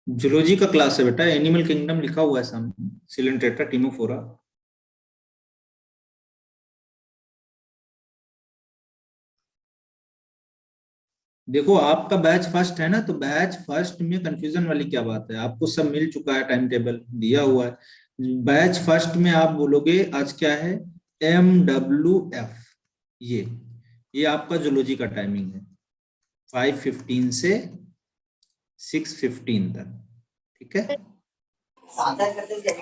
Zoology का class है बेटा, एनिमल किंगडम लिखा हुआ है सामने, सिलेंट्रेटा टिनोफोरा। देखो आपका बैच फर्स्ट है ना, तो बैच फर्स्ट में कंफ्यूजन वाली क्या बात है, आपको सब मिल चुका है, टाइम टेबल दिया हुआ है। बैच फर्स्ट में आप बोलोगे आज क्या है, MWF, ये आपका जूलॉजी का टाइमिंग है 5:15 से 6:15 तक, ठीक है।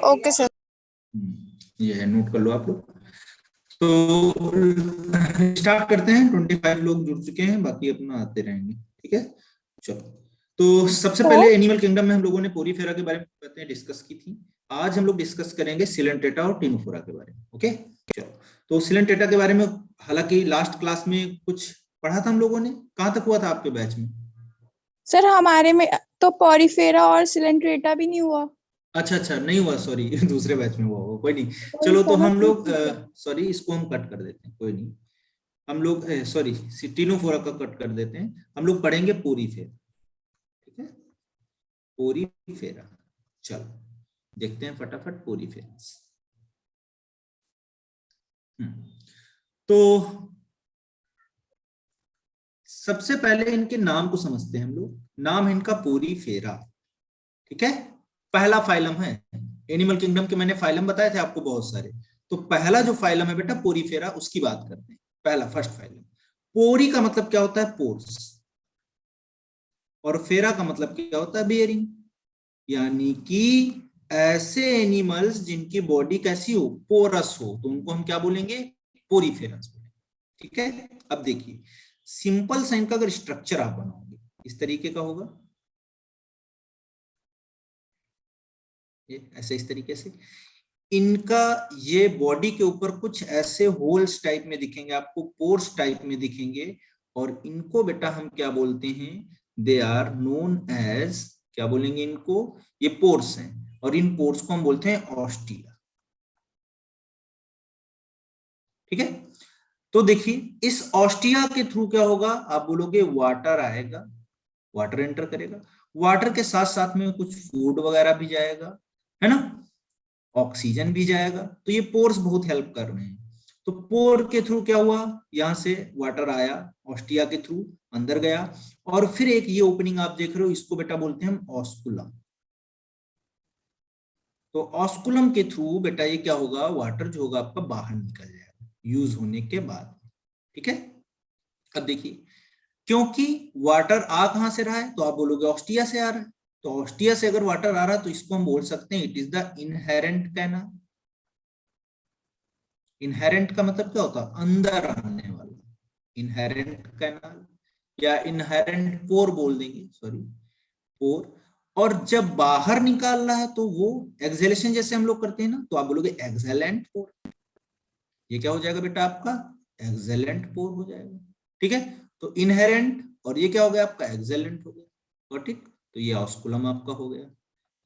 Okay sir. ये है, नोट कर लो आप लोग। तो स्टार्ट करते हैं, 25 लोग जुड़ चुके हैं, बाकी अपना आते रहेंगे, ठीक है। चलो, तो सबसे पहले एनिमल किंगडम में हम लोगों ने पोरीफेरा के बारे में डिस्कस की थी। आज हम लोग डिस्कस करेंगे सिलेंट्रेटा और टिनोफोरा के बारे में, ओके। चलो, तो सिलेंट्रेटा के बारे में हालांकि लास्ट क्लास में कुछ पढ़ा था हम लोगों ने, कहाँ तक हुआ था आपके बैच में? सर हमारे में तो पोरीफेरा और सिलेंट्रेटा भी नहीं हुआ। अच्छा, नहीं हुआ, सॉरी दूसरे बैच में हुआ होगा, कोई नहीं। चलो, तो हम लोग सॉरी, इसको हम कट कर देते हैं, कोई नहीं। हम लोग सॉरी, टिनोफोरा का कट कर देते हैं, हम लोग पढ़ेंगे पोरीफेरा, ठीक है। पोरीफेरा, चलो देखते हैं फटाफट पोरीफेरा। तो सबसे पहले इनके नाम को समझते हैं हम लोग। नाम है इनका पोरीफेरा, ठीक है। पहला फाइलम है एनिमल किंगडम के, मैंने फाइलम बताए थे आपको बहुत सारे। तो पहला जो फाइलम है बेटा पोरीफेरा, उसकी बात करते हैं। पहला फर्स्ट फाइलम, पोरी का मतलब क्या होता है, पोर्स, और फेरा का मतलब क्या होता है, बियरिंग। यानी कि ऐसे एनिमल्स जिनकी बॉडी कैसी हो, पोरस हो, तो उनको हम क्या बोलेंगे, पोरीफेरस, ठीक है। अब देखिए, सिंपल सा इनका अगर स्ट्रक्चर आप बनाओगे इस तरीके का होगा, ये ऐसे इस तरीके से। इनका ये बॉडी के ऊपर कुछ ऐसे होल्स टाइप में दिखेंगे आपको, पोर्स टाइप में दिखेंगे, और इनको बेटा हम क्या बोलते हैं, दे आर नोन एज, क्या बोलेंगे इनको, ये पोर्स हैं, और इन पोर्स को हम बोलते हैं ऑस्टिया, ठीक है। तो देखिए इस ऑस्टिया के थ्रू क्या होगा, आप बोलोगे वाटर आएगा, वाटर एंटर करेगा, वाटर के साथ साथ में कुछ फूड वगैरह भी जाएगा, है ना, ऑक्सीजन भी जाएगा। तो ये पोर्स बहुत हेल्प कर रहे हैं। तो पोर के थ्रू क्या हुआ, यहां से वाटर आया, ऑस्टिया के थ्रू अंदर गया, और फिर एक ये ओपनिंग आप देख रहे हो, इसको बेटा बोलते हैं हम ऑस्कुलम। तो ऑस्कुलम के थ्रू बेटा ये क्या होगा, वाटर जो होगा आपका बाहर निकल जाएगा यूज होने के बाद, ठीक है। अब देखिए, क्योंकि वाटर आ कहां से रहा है, तो आप बोलोगे ऑस्टिया से आ रहा है। तो ऑस्टिया से अगर वाटर आ रहा है तो इसको हम बोल सकते हैं it is the inherent canal. Inherent का मतलब क्या होता है, अंदर आने वाला, इनहेरेंट कैनाल, या इनहेरेंट पोर बोल देंगे, सॉरी, पोर। और जब बाहर निकाल रहा है तो वो एक्सहेलेशन जैसे हम लोग करते हैं ना, तो आप बोलोगे एक्सहेलेंट पोर। ये क्या हो जाएगा बेटा आपका, एक्सहेलेंट पोर हो जाएगा, ठीक है। तो इनहेरेंट, और ये क्या हो गया आपका, एक्सहेलेंट हो गया, और ठीक। तो ये ऑस्कुलम आपका हो गया,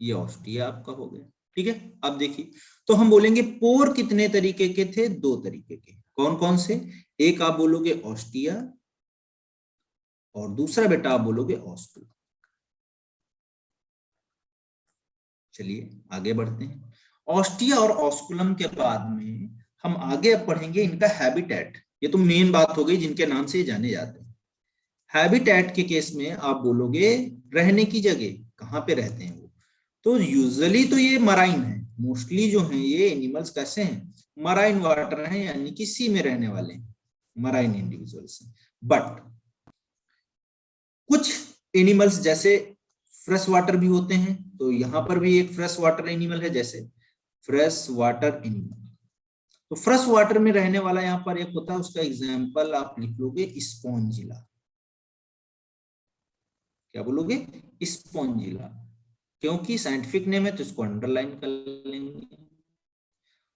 ये ऑस्टिया आपका हो गया, ठीक है। अब देखिए, तो हम बोलेंगे पोर कितने तरीके के थे, दो तरीके के, कौन कौन से, एक आप बोलोगे ऑस्टिया, और दूसरा बेटा आप बोलोगे ऑस्कुलम। चलिए आगे बढ़ते हैं। ऑस्टिया और ऑस्कुलम के बाद में हम आगे पढ़ेंगे इनका हैबिटेट। ये तो मेन बात हो गई जिनके नाम से ये जाने जाते हैं। हैबिटेट के केस में आप बोलोगे रहने की जगह, कहाँ पे रहते हैं वो। तो यूजुअली तो ये मराइन है, मोस्टली जो हैं ये एनिमल्स कैसे हैं, मराइन वाटर हैं, यानी कि सी में रहने वाले हैं, मराइन इंडिविजुअल्स हैं। बट कुछ एनिमल्स जैसे फ्रेश वाटर भी होते हैं, तो यहां पर भी एक फ्रेश वाटर एनिमल है, जैसे फ्रेश वाटर एनिमल। तो फ्रेश वाटर में रहने वाला यहाँ पर एक होता है, उसका एग्जाम्पल आप लिख लोगे स्पॉन्जिला। क्या बोलोगे, स्पॉन्जिला, क्योंकि साइंटिफिक नेम है तो इसको अंडरलाइन कर लेंगे।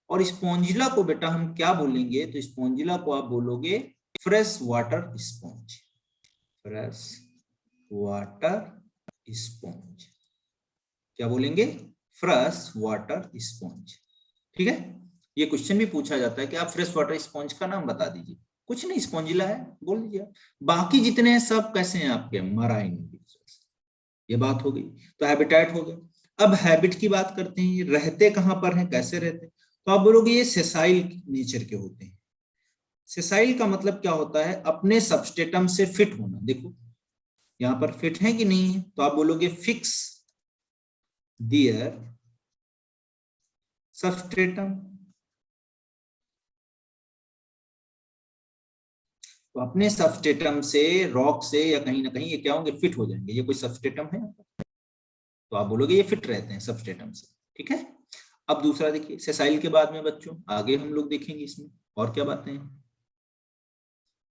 और स्पॉन्जिला को बेटा हम क्या बोलेंगे, तो स्पॉन्जिला को आप बोलोगे fresh water sponge, fresh water sponge, क्या बोलेंगे, फ्रेश वाटर स्पॉन्ज, ठीक है। ये क्वेश्चन भी पूछा जाता है कि आप फ्रेश वाटर स्पॉन्ज का नाम बता दीजिए, कुछ नहीं स्पॉन्जिला है बोल दीजिए। बाकी जितने हैं सब कैसे हैं आपके, मराइन, ये बात हो गई। तो हैबिटेट हो गया। अब हैबिट की बात करते हैं, रहते कहाँ पर हैं, कैसे रहते हैं। तो आप बोलोगे ये सेसाइल नेचर के होते हैं। सेसाइल का मतलब क्या होता है, अपने सबस्टेटम से फिट होना। देखो यहां पर फिट है कि नहीं है, तो आप बोलोगे फिक्स दियर सबस्ट्रेटम। तो अपने सबस्टेटम से, रॉक से या कहीं ना कहीं ये क्या होंगे, फिट हो जाएंगे। ये कोई सबस्टेटम है तो आप बोलोगे ये फिट रहते हैं सबस्टेटम से। ठीक है। अब दूसरा देखिए, सेसाइल के बाद में बच्चों आगे हम लोग देखेंगे इसमें और क्या बातें हैं।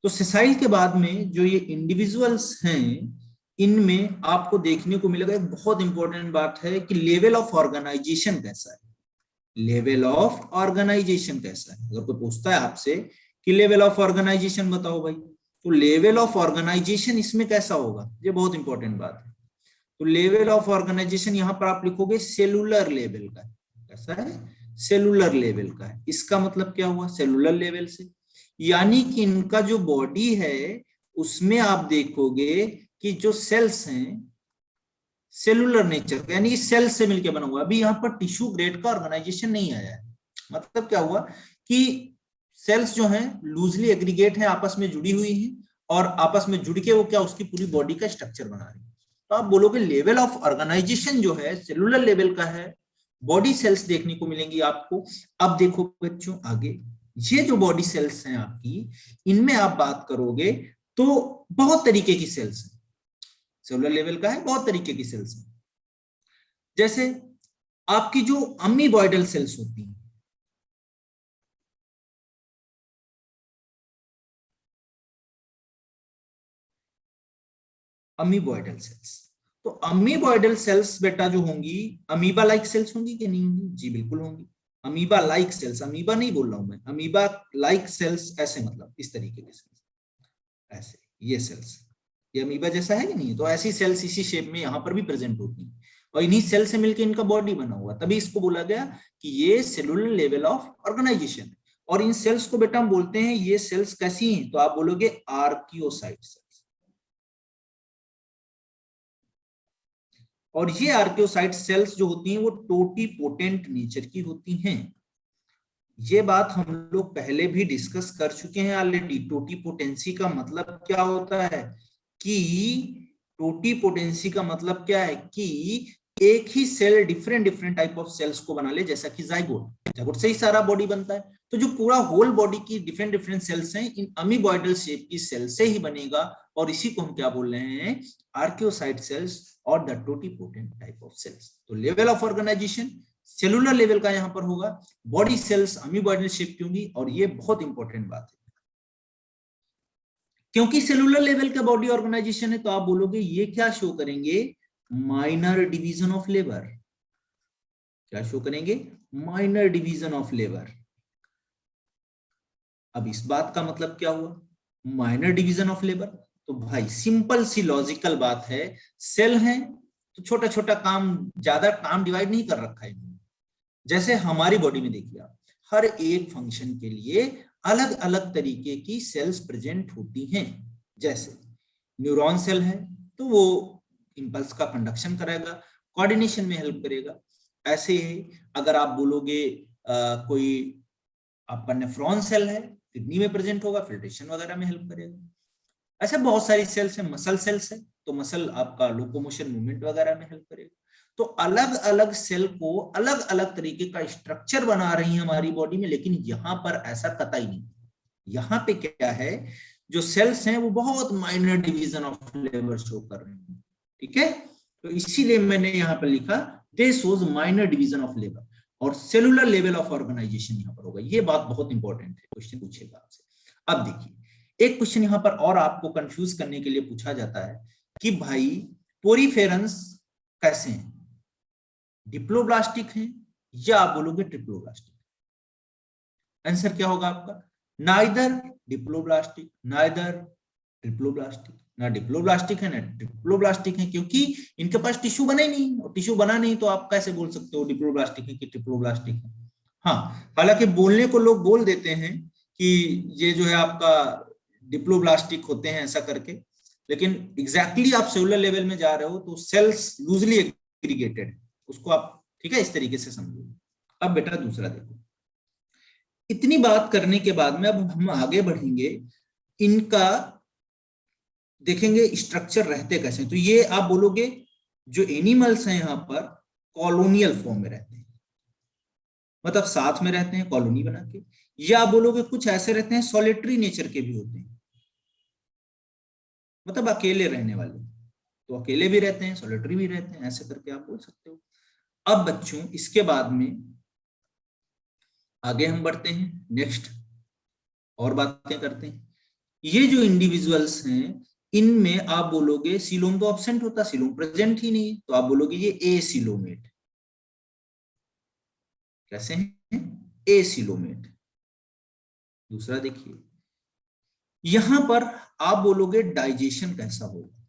तो सेसाइल के बाद में जो ये इंडिविजुअल्स हैं, इनमें आपको देखने को मिलेगा एक बहुत इंपॉर्टेंट बात है कि लेवल ऑफ ऑर्गेनाइजेशन कैसा है। लेवल ऑफ ऑर्गेनाइजेशन कैसा है, अगर कोई पूछता है आपसे कि लेवल ऑफ ऑर्गेनाइजेशन बताओ भाई, तो लेवल ऑफ ऑर्गेनाइजेशन इसमें कैसा होगा, ये बहुत इंपॉर्टेंट बात है। तो लेवल ऑफ ऑर्गेनाइजेशन यहां पर आप लिखोगे सेलुलर लेवल का। कैसा है, सेलुलर लेवल का है। इसका मतलब क्या हुआ, सेलुलर लेवल से, यानी कि इनका जो बॉडी है उसमें आप देखोगे कि जो सेल्स हैं सेलुलर नेचर का, यानी सेल से मिलकर बना हुआ। अभी यहाँ पर टिश्यू ग्रेड का ऑर्गेनाइजेशन नहीं आया है। मतलब क्या हुआ कि सेल्स जो हैं लूजली एग्रीगेट हैं, आपस में जुड़ी हुई हैं, और आपस में जुड़ के वो क्या उसकी पूरी बॉडी का स्ट्रक्चर बना रही है। तो आप बोलोगे लेवल ऑफ ऑर्गेनाइजेशन जो है सेलुलर लेवल का है, बॉडी सेल्स देखने को मिलेंगी आपको। अब देखो बच्चों आगे, ये जो बॉडी सेल्स हैं आपकी, इनमें आप बात करोगे तो बहुत तरीके की सेल्स हैं। सेलुलर लेवल का है, बहुत तरीके की सेल्स हैं। जैसे आपकी जो अमीबॉइडल सेल्स होती हैं, अमीबॉइडल सेल्स, तो अमीबॉइडल सेल्स बेटा जो होंगी, अमीबा लाइक सेल्स होंगी कि नहीं होंगी, जी बिल्कुल होंगी। अमीबा लाइक सेल्स, अमीबा नहीं बोल रहा हूं मैं, अमीबा लाइक सेल्स, ऐसे मतलब इस तरीके के सेल्स, ऐसे ये सेल्स, ये अमीबा जैसा है कि नहीं, तो ऐसी सेल्स इसी शेप में यहां पर भी प्रेजेंट होती हैं, और इन्हीं सेल से मिलकर इनका बॉडी बना हुआ, तभी इसको बोला गया कि ये सेलुलर लेवल ऑफ ऑर्गेनाइजेशन है। और इन सेल्स को बेटा हम बोलते हैं, ये सेल्स कैसी हैं, तो आप बोलोगे आर्कियोसाइट सेल्स। और ये आर्कियोसाइट सेल्स जो होती हैं वो टोटीपोटेंट नेचर की होती हैं। ये बात हम लोग पहले भी डिस्कस कर चुके हैं ऑलरेडी। टोटीपोटेंसी का मतलब क्या होता है कि, टोटीपोटेंसी का मतलब क्या है कि एक ही cell different different type of cells को बना ले, जैसा कि जाइगोट, जाइगोट से ही सारा बॉडी बनता है। तो जो पूरा होल बॉडी की डिफरेंट डिफरेंट सेल्स हैं, इन अमीबॉइडल शेप की सेल से ही बनेगा, और इसी को हम क्या बोल रहे हैं, आर्कियोसाइट सेल्स और the totipotent type of cells. तो level of organization cellular level का यहां पर होगा, बॉडी सेल्स अमीबॉइडल शेप की होंगी, और ये बहुत इंपॉर्टेंट बात है क्योंकि सेलुलर लेवल का बॉडी ऑर्गेनाइजेशन है। तो आप बोलोगे ये क्या शो करेंगे, माइनर डिवीजन ऑफ लेबर। क्या शो करेंगे, माइनर डिवीजन ऑफ लेबर। अब इस बात का मतलब क्या हुआ, माइनर डिवीजन ऑफ लेबर, तो भाई सिंपल सी लॉजिकल बात है, सेल है तो छोटा छोटा काम, ज्यादा काम डिवाइड नहीं कर रखा है। जैसे हमारी बॉडी में देखिए आप, हर एक फंक्शन के लिए अलग अलग तरीके की सेल्स प्रेजेंट होती हैं। जैसे न्यूरॉन सेल है तो वो इंपल्स का कंडक्शन करेगा, कोऑर्डिनेशन में हेल्प करेगा। ऐसे ही अगर आप बोलोगे कोई आपका नेफ्रॉन सेल है, किडनी में प्रेजेंट होगा, फिल्ट्रेशन वगैरह में हेल्प करेगा। ऐसे बहुत सारी सेल्स है, मसल सेल्स है तो मसल आपका लोकोमोशन मूवमेंट वगैरह में हेल्प करेगा। तो अलग अलग सेल को अलग अलग तरीके का स्ट्रक्चर बना रही है हमारी बॉडी में, लेकिन यहाँ पर ऐसा कतई नहीं। यहाँ पे क्या है, जो सेल्स हैं वो बहुत minor division of labour show कर रहे हैं। ठीक है, तो इसीलिए मैंने यहाँ पर लिखा दे shows minor division of labour, और सेलुलर लेवल ऑफ ऑर्गेनाइजेशन यहाँ पर होगा। ये बात बहुत इंपॉर्टेंट है, क्वेश्चन पूछेगा आपसे। अब देखिए एक क्वेश्चन यहाँ पर और आपको कंफ्यूज करने के लिए पूछा जाता है कि भाई पोरीफेरेंस कैसे हैं, डिप्लोब्लास्टिक हैं या आप बोलोगे ट्रिप्लोब्लास्टिक। आंसर क्या होगा आपका, नाइदर डिप्लोब्लास्टिक नाइदर ट्रिप्लोब्लास्टिक। ना डिप्लोब्लास्टिक है ना ट्रिप्लोब्लास्टिक है, क्योंकि इनके पास टिश्यू बना ही नहीं, और टिश्यू बना नहीं तो आप कैसे बोल सकते हो डिप्लोब्लास्टिक है कि ट्रिप्लोब्लास्टिक है। हाँ, हालांकि बोलने को लोग बोल देते हैं कि ये जो है आपका डिप्लोब्लास्टिक होते हैं ऐसा करके, लेकिन एग्जैक्टली आप सेलुलर लेवल में जा रहे हो तो सेल्स लूजली एग्रीगेटेड, उसको आप ठीक है इस तरीके से समझो। अब बेटा दूसरा देखो, इतनी बात करने के बाद में अब हम आगे बढ़ेंगे, इनका देखेंगे स्ट्रक्चर रहते कैसे। तो ये आप बोलोगे जो एनिमल्स हैं यहाँ पर कॉलोनियल फॉर्म में रहते हैं, मतलब साथ में रहते हैं कॉलोनी बना के, या आप बोलोगे कुछ ऐसे रहते हैं सॉलिटरी नेचर के भी होते हैं, मतलब अकेले रहने वाले, तो अकेले भी रहते हैं सॉलिटरी भी रहते हैं, ऐसे करके आप बोल सकते हो। अब बच्चों इसके बाद में आगे हम बढ़ते हैं, नेक्स्ट और बातें करते हैं। ये जो इंडिविजुअल्स हैं इनमें आप बोलोगे सीलोम तो एब्सेंट होता, सीलोम प्रेजेंट ही नहीं, तो आप बोलोगे ये एसिलोमेट। कैसे हैं? एसिलोमेट। दूसरा देखिए, यहां पर आप बोलोगे डाइजेशन कैसा होगा,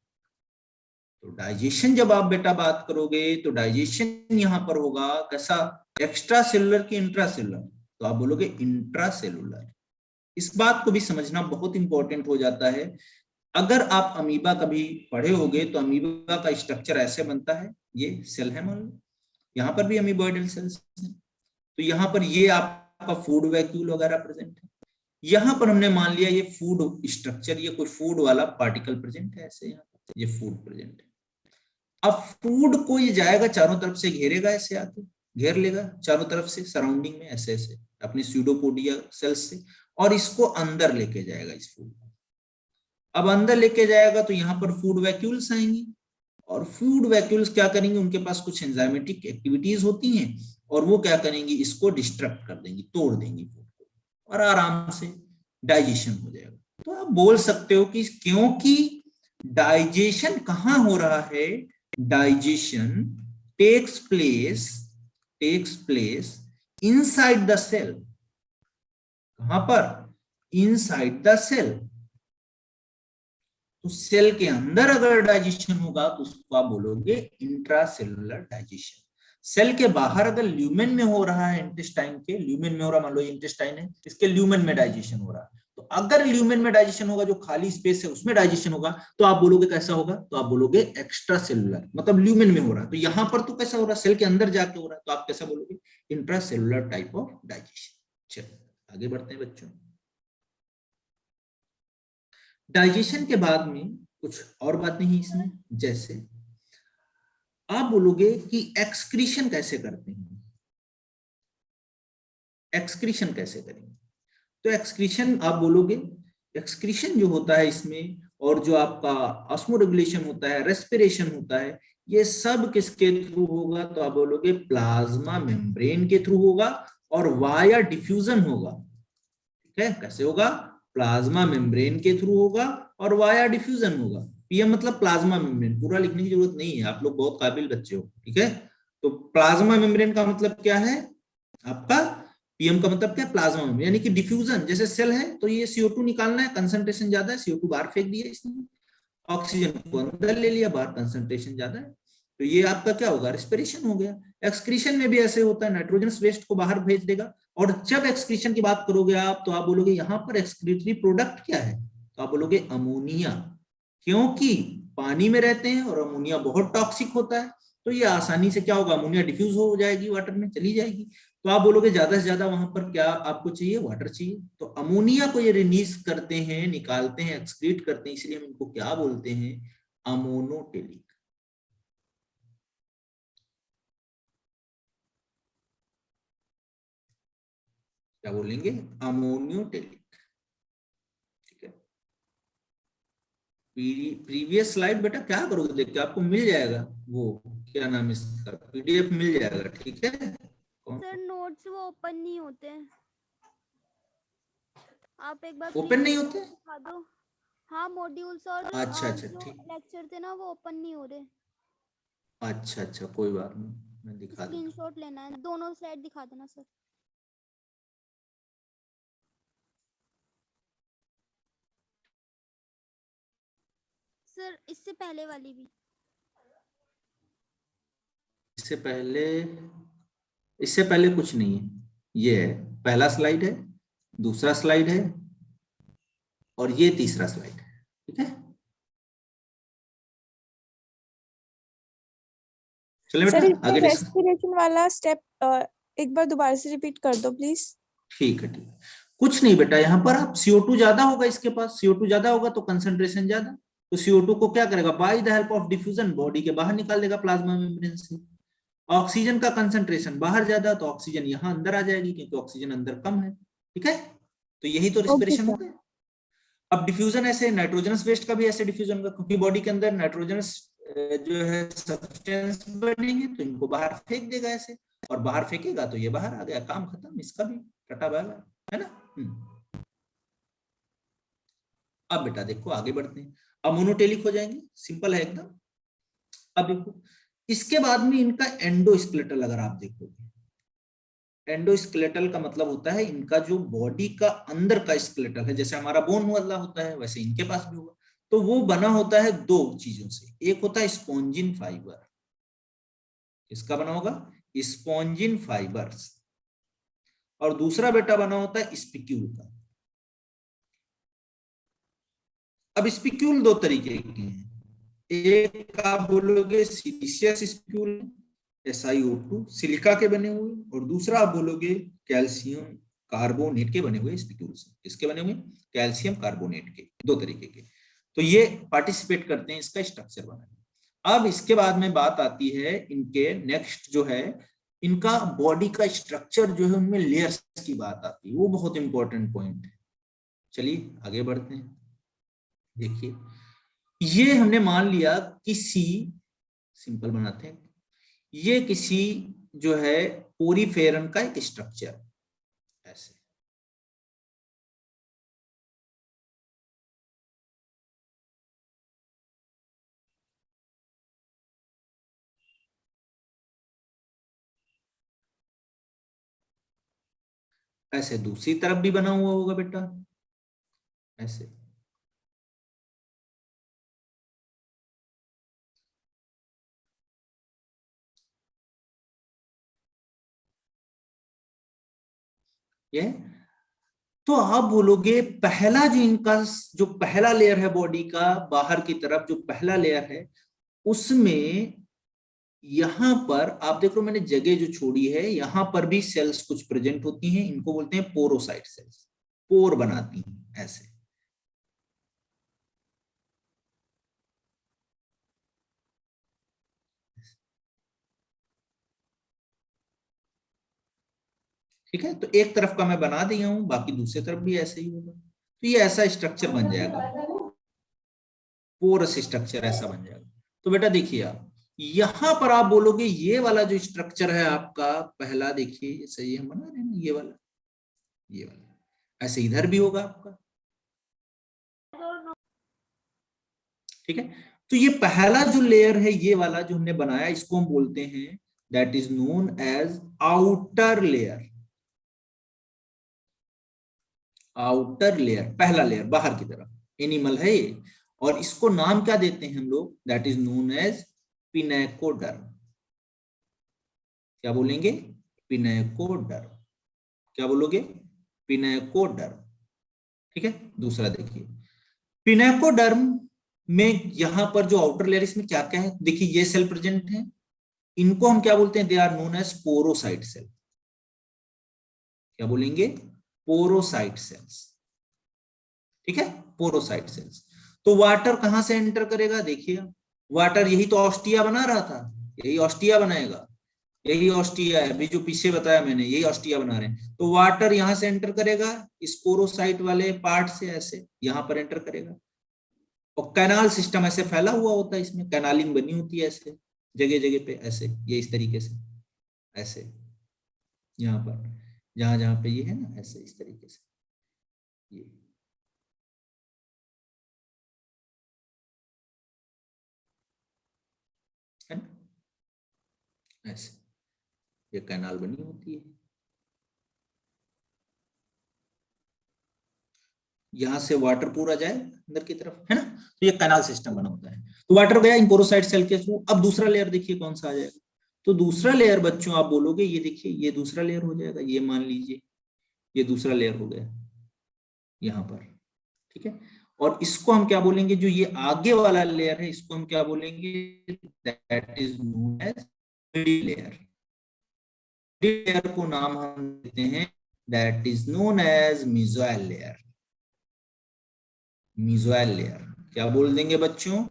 तो डाइजेशन जब आप बेटा बात करोगे तो डाइजेशन यहां पर होगा कैसा, एक्स्ट्रा सेलुलर की इंट्रा सेलुलर, तो आप बोलोगे इंट्रा सेलुलर। इस बात को भी समझना बहुत इंपॉर्टेंट हो जाता है। अगर आप अमीबा कभी पढ़े होगे तो अमीबा का स्ट्रक्चर ऐसे बनता है, ये सेल है मान लो, यहाँ पर भी अमीबॉइडल सेल्स हैं, तो यहाँ पर ये आपका फूड वैक्यूल वगैरह प्रेजेंट है, यहाँ पर हमने मान लिया ये फूड स्ट्रक्चर, ये कोई फूड वाला पार्टिकल प्रेजेंट है, ऐसे यहाँ पर ये फूड प्रेजेंट है। अब फूड को ये जाएगा चारों तरफ से घेरेगा, ऐसे आके घेर लेगा चारों तरफ से सराउंडिंग में ऐसे ऐसे अपनी स्यूडोपोडिया सेल्स से, और इसको अंदर लेके जाएगा इस फूड को। अब अंदर लेके जाएगा तो यहाँ पर फूड वैक्यूल्स आएंगे, और फूड वैक्यूल्स क्या करेंगे, उनके पास कुछ एंजाइमेटिक एक्टिविटीज होती हैं, और वो क्या करेंगी, इसको डिस्ट्रक्ट कर देंगी, तोड़ देंगी फूड को, और आराम से डाइजेशन हो जाएगा। तो आप बोल सकते हो कि क्योंकि डाइजेशन कहाँ हो रहा है, digestion takes place inside the cell. कहां पर, इनसाइड द सेल। तो सेल के अंदर अगर डाइजेशन होगा तो उसको आप बोलोगे इंट्रासेलुलर डाइजेशन। सेल के बाहर अगर ल्यूमेन में हो रहा है, इंटेस्टाइन के ल्यूमेन में हो रहा, मान लो इंटेस्टाइन है, इसके ल्यूमेन में डाइजेशन हो रहा है, तो अगर ल्यूमेन में डाइजेशन होगा, जो खाली स्पेस है उसमें डाइजेशन होगा, तो आप बोलोगे कैसा होगा, तो आप बोलोगे एक्स्ट्रा सेलुलर, मतलब ल्यूमेन में हो रहा है, तो यहां पर तो कैसा हो रहा है, सेल के अंदर जाके हो रहा है, तो आप कैसा बोलोगे, इंट्रासेलुलर टाइप ऑफ डाइजेशन। चलिए आगे बढ़ते हैं बच्चों। डाइजेशन के बाद में कुछ और बातें हैं इसमें, जैसे आप बोलोगे कि एक्सक्रीशन कैसे करते हैं, एक्सक्रीशन कैसे करेंगे, तो एक्सक्रीशन आप बोलोगे, एक्सक्रीशन जो होता है इसमें, और जो आपका ऑस्मोरेगुलेशन होता है, रेस्पिरेशन होता है, ये सब किसके थ्रू होगा, तो आप बोलोगे प्लाज्मा मेम्ब्रेन के थ्रू होगा, और वाया डिफ्यूजन होगा। ठीक है, कैसे होगा, प्लाज्मा मेम्ब्रेन के थ्रू होगा और वाया डिफ्यूजन होगा। पीएम मतलब प्लाज्मा मेम्ब्रेन, पूरा लिखने की जरूरत नहीं है, आप लोग बहुत काबिल बच्चे हो। ठीक है, तो प्लाज्मा मेम्ब्रेन का मतलब क्या है आपका, पीएम का मतलब क्या है, प्लाज्मा मेम्ब्रेन, यानी कि डिफ्यूजन, जैसे सेल है तो ये CO2 निकालना है, कंसंट्रेशन ज्यादा है, CO2 बाहर फेंक दिया इसने, ऑक्सीजन को अंदर ले लिया, बाहर कंसंट्रेशन ज्यादा है, तो ये आपका क्या होगा, रेस्पिरेशन हो गया। एक्सक्रीशन में भी ऐसे होता है, नाइट्रोजनस वेस्ट को बाहर भेज देगा, और जब एक्सक्रीशन की बात करोगे आप, तो आप बोलोगे यहाँ पर एक्सक्रीटरी प्रोडक्ट क्या है, तो आप बोलोगे अमोनिया, क्योंकि पानी में रहते हैं और अमोनिया बहुत टॉक्सिक होता है, तो ये आसानी से क्या होगा, अमोनिया डिफ्यूज हो जाएगी, वाटर में चली जाएगी, तो आप बोलोगे ज्यादा से ज्यादा वहां पर क्या आपको चाहिए, वाटर चाहिए, तो अमोनिया को ये रिलीज करते हैं, निकालते हैं, एक्सक्रीट करते हैं, इसलिए हम इनको क्या बोलते हैं, अमोनोटेलिक। क्या बोलेंगे, अमोनियोटेलिक। ठीक है, प्रीवियस स्लाइड बेटा क्या करोगे, देख के आपको मिल जाएगा, वो क्या नाम है इसका, PDF मिल जाएगा। ठीक है सर, नोट्स वो ओपन नहीं होते, आप एक बार ओपन नहीं प्रीवियस होते, दिखा दो। हाँ, मॉड्यूल्स और अच्छा अच्छा जो ठीक, लेक्चर थे ना वो ओपन नहीं हो रहे। अच्छा अच्छा कोई बात नहीं, मैं दिखा देता हूँ। स्क्रीनशॉट लेना है, दोनों स्लाइड दिखा देना सर। सर इससे पहले वाली भी। इससे पहले कुछ नहीं है, ये है पहला स्लाइड है, दूसरा स्लाइड है, और ये तीसरा स्लाइड है। ठीक है, चले सर बेटा आगे डिस्कस। रेस्पिरेशन वाला स्टेप एक बार दोबारा से रिपीट कर दो प्लीज। ठीक है, ठीक है। कुछ नहीं बेटा, यहाँ पर आप CO2 ज्यादा होगा, इसके पास CO2 ज्यादा होगा तो कंसंट्रेशन ज्यादा, तो CO2 को क्या करेगा, by the help of diffusion body के बाहर निकाल देगा प्लाज्मा मेम्ब्रेन से। ऑक्सीजन का कंसंट्रेशन बाहर ज्यादा, तो ऑक्सीजन यहाँ अंदर आ जाएगी क्योंकि ऑक्सीजन अंदर कम है। ठीक है, तो यही तो ओके रिस्पिरेशन सर। होता है। अब डिफ्यूजन ऐसे नाइट्रोजनस वेस्ट का भी ऐसे डिफ्यूजन होगा, क्योंकि बॉडी के अंदर नाइट्रोजनस जो है सब्सटेंस बनेंगे तो इनको बाहर फेंक देगा ऐसे, और बाहर फेंकेगा तो ये बाहर आ गया, काम खत्म, इसका भी टाटा बाय बाय, है ना। अब बेटा देखो आगे बढ़ते हैं, अब मोनोटेलिक हो जाएंगे, सिंपल है एकदम। अब देखो इसके बाद में इनका एंडोस्केलेटल, अगर आप देखोगे एंडोस्केलेटल का मतलब होता है इनका जो बॉडी का अंदर का स्केलेटल है, जैसे हमारा बोन वाला होता है वैसे इनके पास भी होगा। तो वो बना होता है दो चीजों से, एक होता है स्पॉन्जिन फाइबर, इसका बना होगा स्पॉन्जिन फाइबर्स, और दूसरा बेटा बना होता है स्पिक्यूल का। अब स्पिक्यूल दो तरीके के हैं, एक आप बोलोगे सिलिशियस स्पिक्यूल SiO2 सिलिका के बने हुए, और दूसरा आप बोलोगे कैल्शियम कार्बोनेट के बने हुए स्पिक्यूल्स। किसके बने हुए, कैल्शियम कार्बोनेट के, दो तरीके के। तो ये पार्टिसिपेट करते हैं इसका स्ट्रक्चर बनाने। अब इसके बाद में बात आती है इनके नेक्स्ट जो है इनका बॉडी का स्ट्रक्चर जो है, उनमें लेयर्स की बात आती है, वो बहुत इंपॉर्टेंट पॉइंट है। चलिए आगे बढ़ते हैं। देखिए ये हमने मान लिया किसी, सिंपल बनाते हैं, ये किसी जो है पोरीफेरन का एक स्ट्रक्चर ऐसे, ऐसे दूसरी तरफ भी बना हुआ होगा बेटा ऐसे। ये तो आप बोलोगे पहला जो इनका जो पहला लेयर है बॉडी का बाहर की तरफ, जो पहला लेयर है उसमें यहां पर आप देख लो मैंने जगह जो छोड़ी है, यहां पर भी सेल्स कुछ प्रेजेंट होती हैं, इनको बोलते हैं पोरोसाइट सेल्स, पोर बनाती हैं ऐसे। ठीक है, तो एक तरफ का मैं बना दिया हूं, बाकी दूसरी तरफ भी ऐसे ही होगा, तो ये ऐसा स्ट्रक्चर बन जाएगा, पोरस स्ट्रक्चर ऐसा बन जाएगा। तो बेटा देखिए आप यहां पर आप बोलोगे ये वाला जो स्ट्रक्चर है आपका पहला, देखिए जैसे ये हम बना रहे हैं ये वाला, ये वाला ऐसे इधर भी होगा आपका। ठीक है, तो ये पहला जो लेयर है ये वाला जो हमने बनाया, इसको हम बोलते हैं that is known as outer layer. Outer layer, पहला लेयर बाहर की तरफ एनिमल है ये, और इसको नाम क्या देते हैं हम लोग, that is known as pinacoderm. क्या बोलेंगे, पिनेकोडर्म। क्या बोलोगे, पिनेकोडर्म। ठीक है, दूसरा देखिए पिनेकोडर्म में यहां पर जो आउटर लेयर इसमें क्या क्या है, देखिए ये सेल प्रेजेंट है, इनको हम क्या बोलते हैं, they are known as porocyte cell. क्या बोलेंगे, पोरोसाइट सेल्स। ठीक है, पोरोसाइट सेल्स। तो वाटर कहां से एंटर करेगा, देखिए वाटर यही तो ऑस्टिया बना रहा था, यही ऑस्टिया बनाएगा, यही ऑस्टिया है अभी जो पीछे बताया मैंने, यही ऑस्टिया बना रहे हैं। तो वाटर यहां से एंटर करेगा इस पोरोसाइट वाले पार्ट से, ऐसे यहां पर एंटर करेगा, और कैनाल सिस्टम ऐसे फैला हुआ होता है, इसमें कैनालिंग बनी होती है ऐसे जगह जगह पे ऐसे, ये इस तरीके से ऐसे, यहाँ पर जहां जहां पे ये है ना ऐसे इस तरीके से ये, है ना ऐसे, ये कैनाल बनी होती है। यहां से वाटर पूरा जाए अंदर की तरफ, है ना, तो ये कैनाल सिस्टम बना होता है। तो वाटर गया इन पोरोसाइट सेल के थ्रू। अब दूसरा लेयर देखिए कौन सा आ जाएगा, तो दूसरा लेयर बच्चों आप बोलोगे ये देखिए ये दूसरा लेयर हो जाएगा, ये मान लीजिए ये दूसरा लेयर हो गया यहाँ पर। ठीक है, और इसको हम क्या बोलेंगे, जो ये आगे वाला लेयर है इसको हम क्या बोलेंगे, that is known as middle layer, layer को नाम हम देते हैं that is known as mesohyl layer. Mesohyl layer क्या बोल देंगे बच्चों?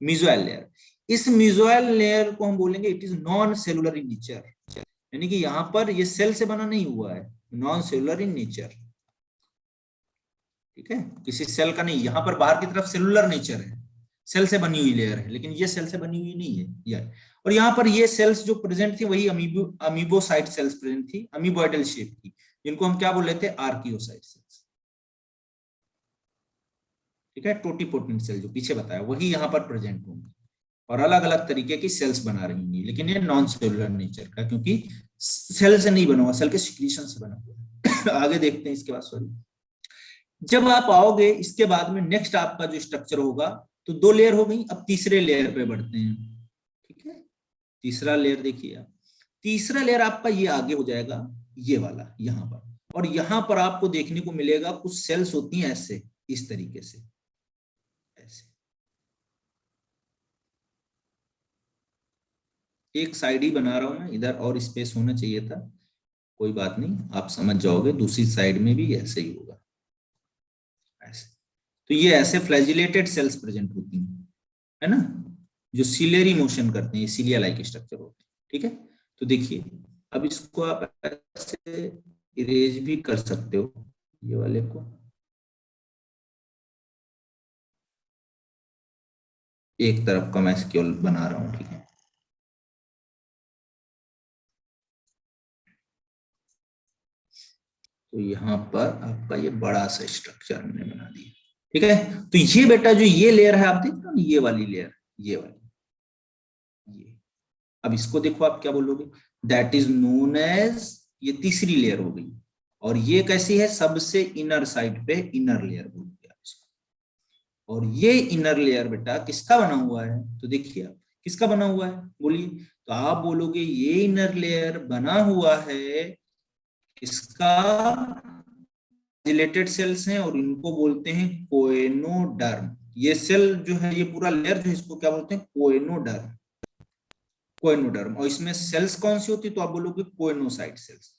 Mesohyl layer. इस मेसोइल लेयर को हम बोलेंगे it is non cellular in nature, यानी कि यहाँ पर ये सेल से बना नहीं हुआ है, नॉन सेलुलर इन नेचर। ठीक है, किसी सेल का नहीं, यहाँ पर बाहर की तरफ सेलुलर नेचर है, सेल से बनी हुई लेयर है, लेकिन ये सेल से बनी हुई नहीं है ये। और यहाँ पर ये सेल्स जो प्रेजेंट थी वही अमीबोसाइट सेल्स प्रेजेंट थी, अमीबॉइडल शेप की, जिनको हम क्या बोल रहे थे? Archaeocyte cells. ठीक है, टोटीपोटेंट सेल जो पीछे बताया वही यहाँ पर प्रेजेंट होंगे और अलग अलग तरीके की सेल्स बना रही होंगी, लेकिन ये नॉन सेलुलर नेचर का, क्योंकि सेल से नहीं बना हुआ, सेल के सिक्रीशन से बना हुआ। आगे देखते हैं इसके बाद। सॉरी, जब आप आओगे इसके बाद में नेक्स्ट आपका जो स्ट्रक्चर होगा, तो 2 लेयर हो गई, अब तीसरे लेयर पे बढ़ते हैं। ठीक है, तीसरा लेयर देखिए आप, तीसरा लेयर आपका ये आगे हो जाएगा, ये वाला यहाँ पर, और यहाँ पर आपको देखने को मिलेगा कुछ सेल्स होती हैं ऐसे, इस तरीके से, ऐसे एक साइड ही बना रहा हूं मैं, इधर और स्पेस होना चाहिए था, कोई बात नहीं, आप समझ जाओगे, दूसरी साइड में भी ऐसे ही होगा, ऐसे। तो ये ऐसे फ्लैजिलेटेड सेल्स प्रेजेंट होती हैं, है ना, जो सिलियरी मोशन करते हैं, सिलिया लाइक स्ट्रक्चर होते हैं। ठीक है, तो देखिए अब इसको आप ऐसे इरेज भी कर सकते हो, ये वाले को एक तरफ का मैं केवल बना रहा हूं। ठीक है, तो यहाँ पर आपका ये बड़ा सा स्ट्रक्चर हमने बना दिया। ठीक है, तो ये बेटा जो ये लेयर है आप देख रहे हो, ये वाली लेयर, ये वाली, ये, अब इसको देखो आप क्या बोलोगे? दैट इज नोन एज, ये तीसरी लेयर हो गई, और ये कैसी है? सबसे इनर साइड पे इनर लेयर बोलते हैं इसको। और ये इनर लेयर बेटा किसका बना हुआ है? तो देखिए आप, किसका बना हुआ है बोलिए? तो आप बोलोगे ये इनर लेयर बना हुआ है इसका रिलेटेड सेल्स हैं, और इनको बोलते हैं कोएनोडर्म। ये सेल जो है, ये पूरा लेयर जो है, इसको क्या बोलते हैं? कोएनोडर्म, कोएनोडर्म। और इसमें सेल्स कौन सी होती है? तो आप बोलोगे कोएनोसाइट सेल्स,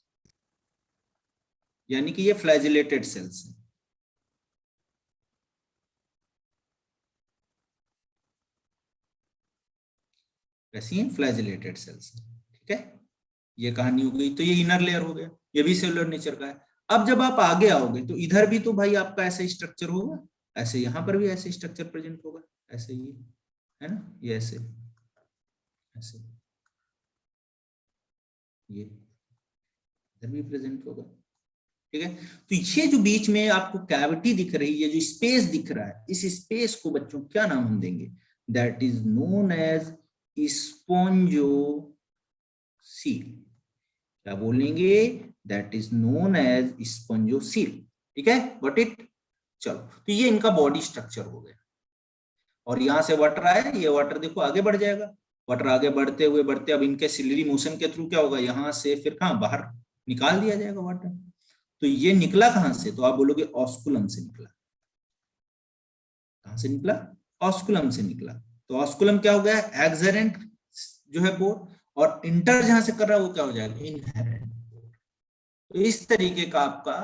यानी कि ये फ्लैजिलेटेड सेल्स हैं। कैसी हैं? Flagellated sales. ठीक है, ये कहानी हो गई। तो ये इनर लेयर हो गया, ये भी सेलुलर नेचर का है। अब जब आप आगे आओगे तो इधर भी तो भाई आपका ऐसा स्ट्रक्चर होगा, ऐसे यहाँ पर भी ऐसे स्ट्रक्चर प्रेजेंट होगा, ऐसे ही, है ना, ये ऐसे ऐसे, ये इधर भी प्रेजेंट होगा। ठीक है, तो ये जो बीच में आपको कैविटी दिख रही है, जो स्पेस दिख रहा है, इस स्पेस को बच्चों क्या नाम हम देंगे? That is known as spongocoel. क्या बोलेंगे? That is known as spongocoel. ठीक है, गॉट इट? चलो, तो ये इनका बॉडी स्ट्रक्चर हो गया। और यहां से वाटर आया, ये वाटर देखो आगे बढ़ जाएगा, वाटर आगे बढ़ते हुए बढ़ते, अब इनके सिलियरी मोशन के थ्रू क्या होगा? यहां से फिर कहां? बाहर निकाल दिया जाएगा वाटर। तो ये निकला कहां से? तो आप बोलोगे ऑस्कुलम से निकला। कहां से निकला? ऑस्कुलम से निकला। तो ऑस्कुलम क्या हो गया? एक्सहेरेंट जो है पोर, और इंटर जहां से कर रहा है वो क्या हो जाएगा? इनहेरेंट। तो इस तरीके का आपका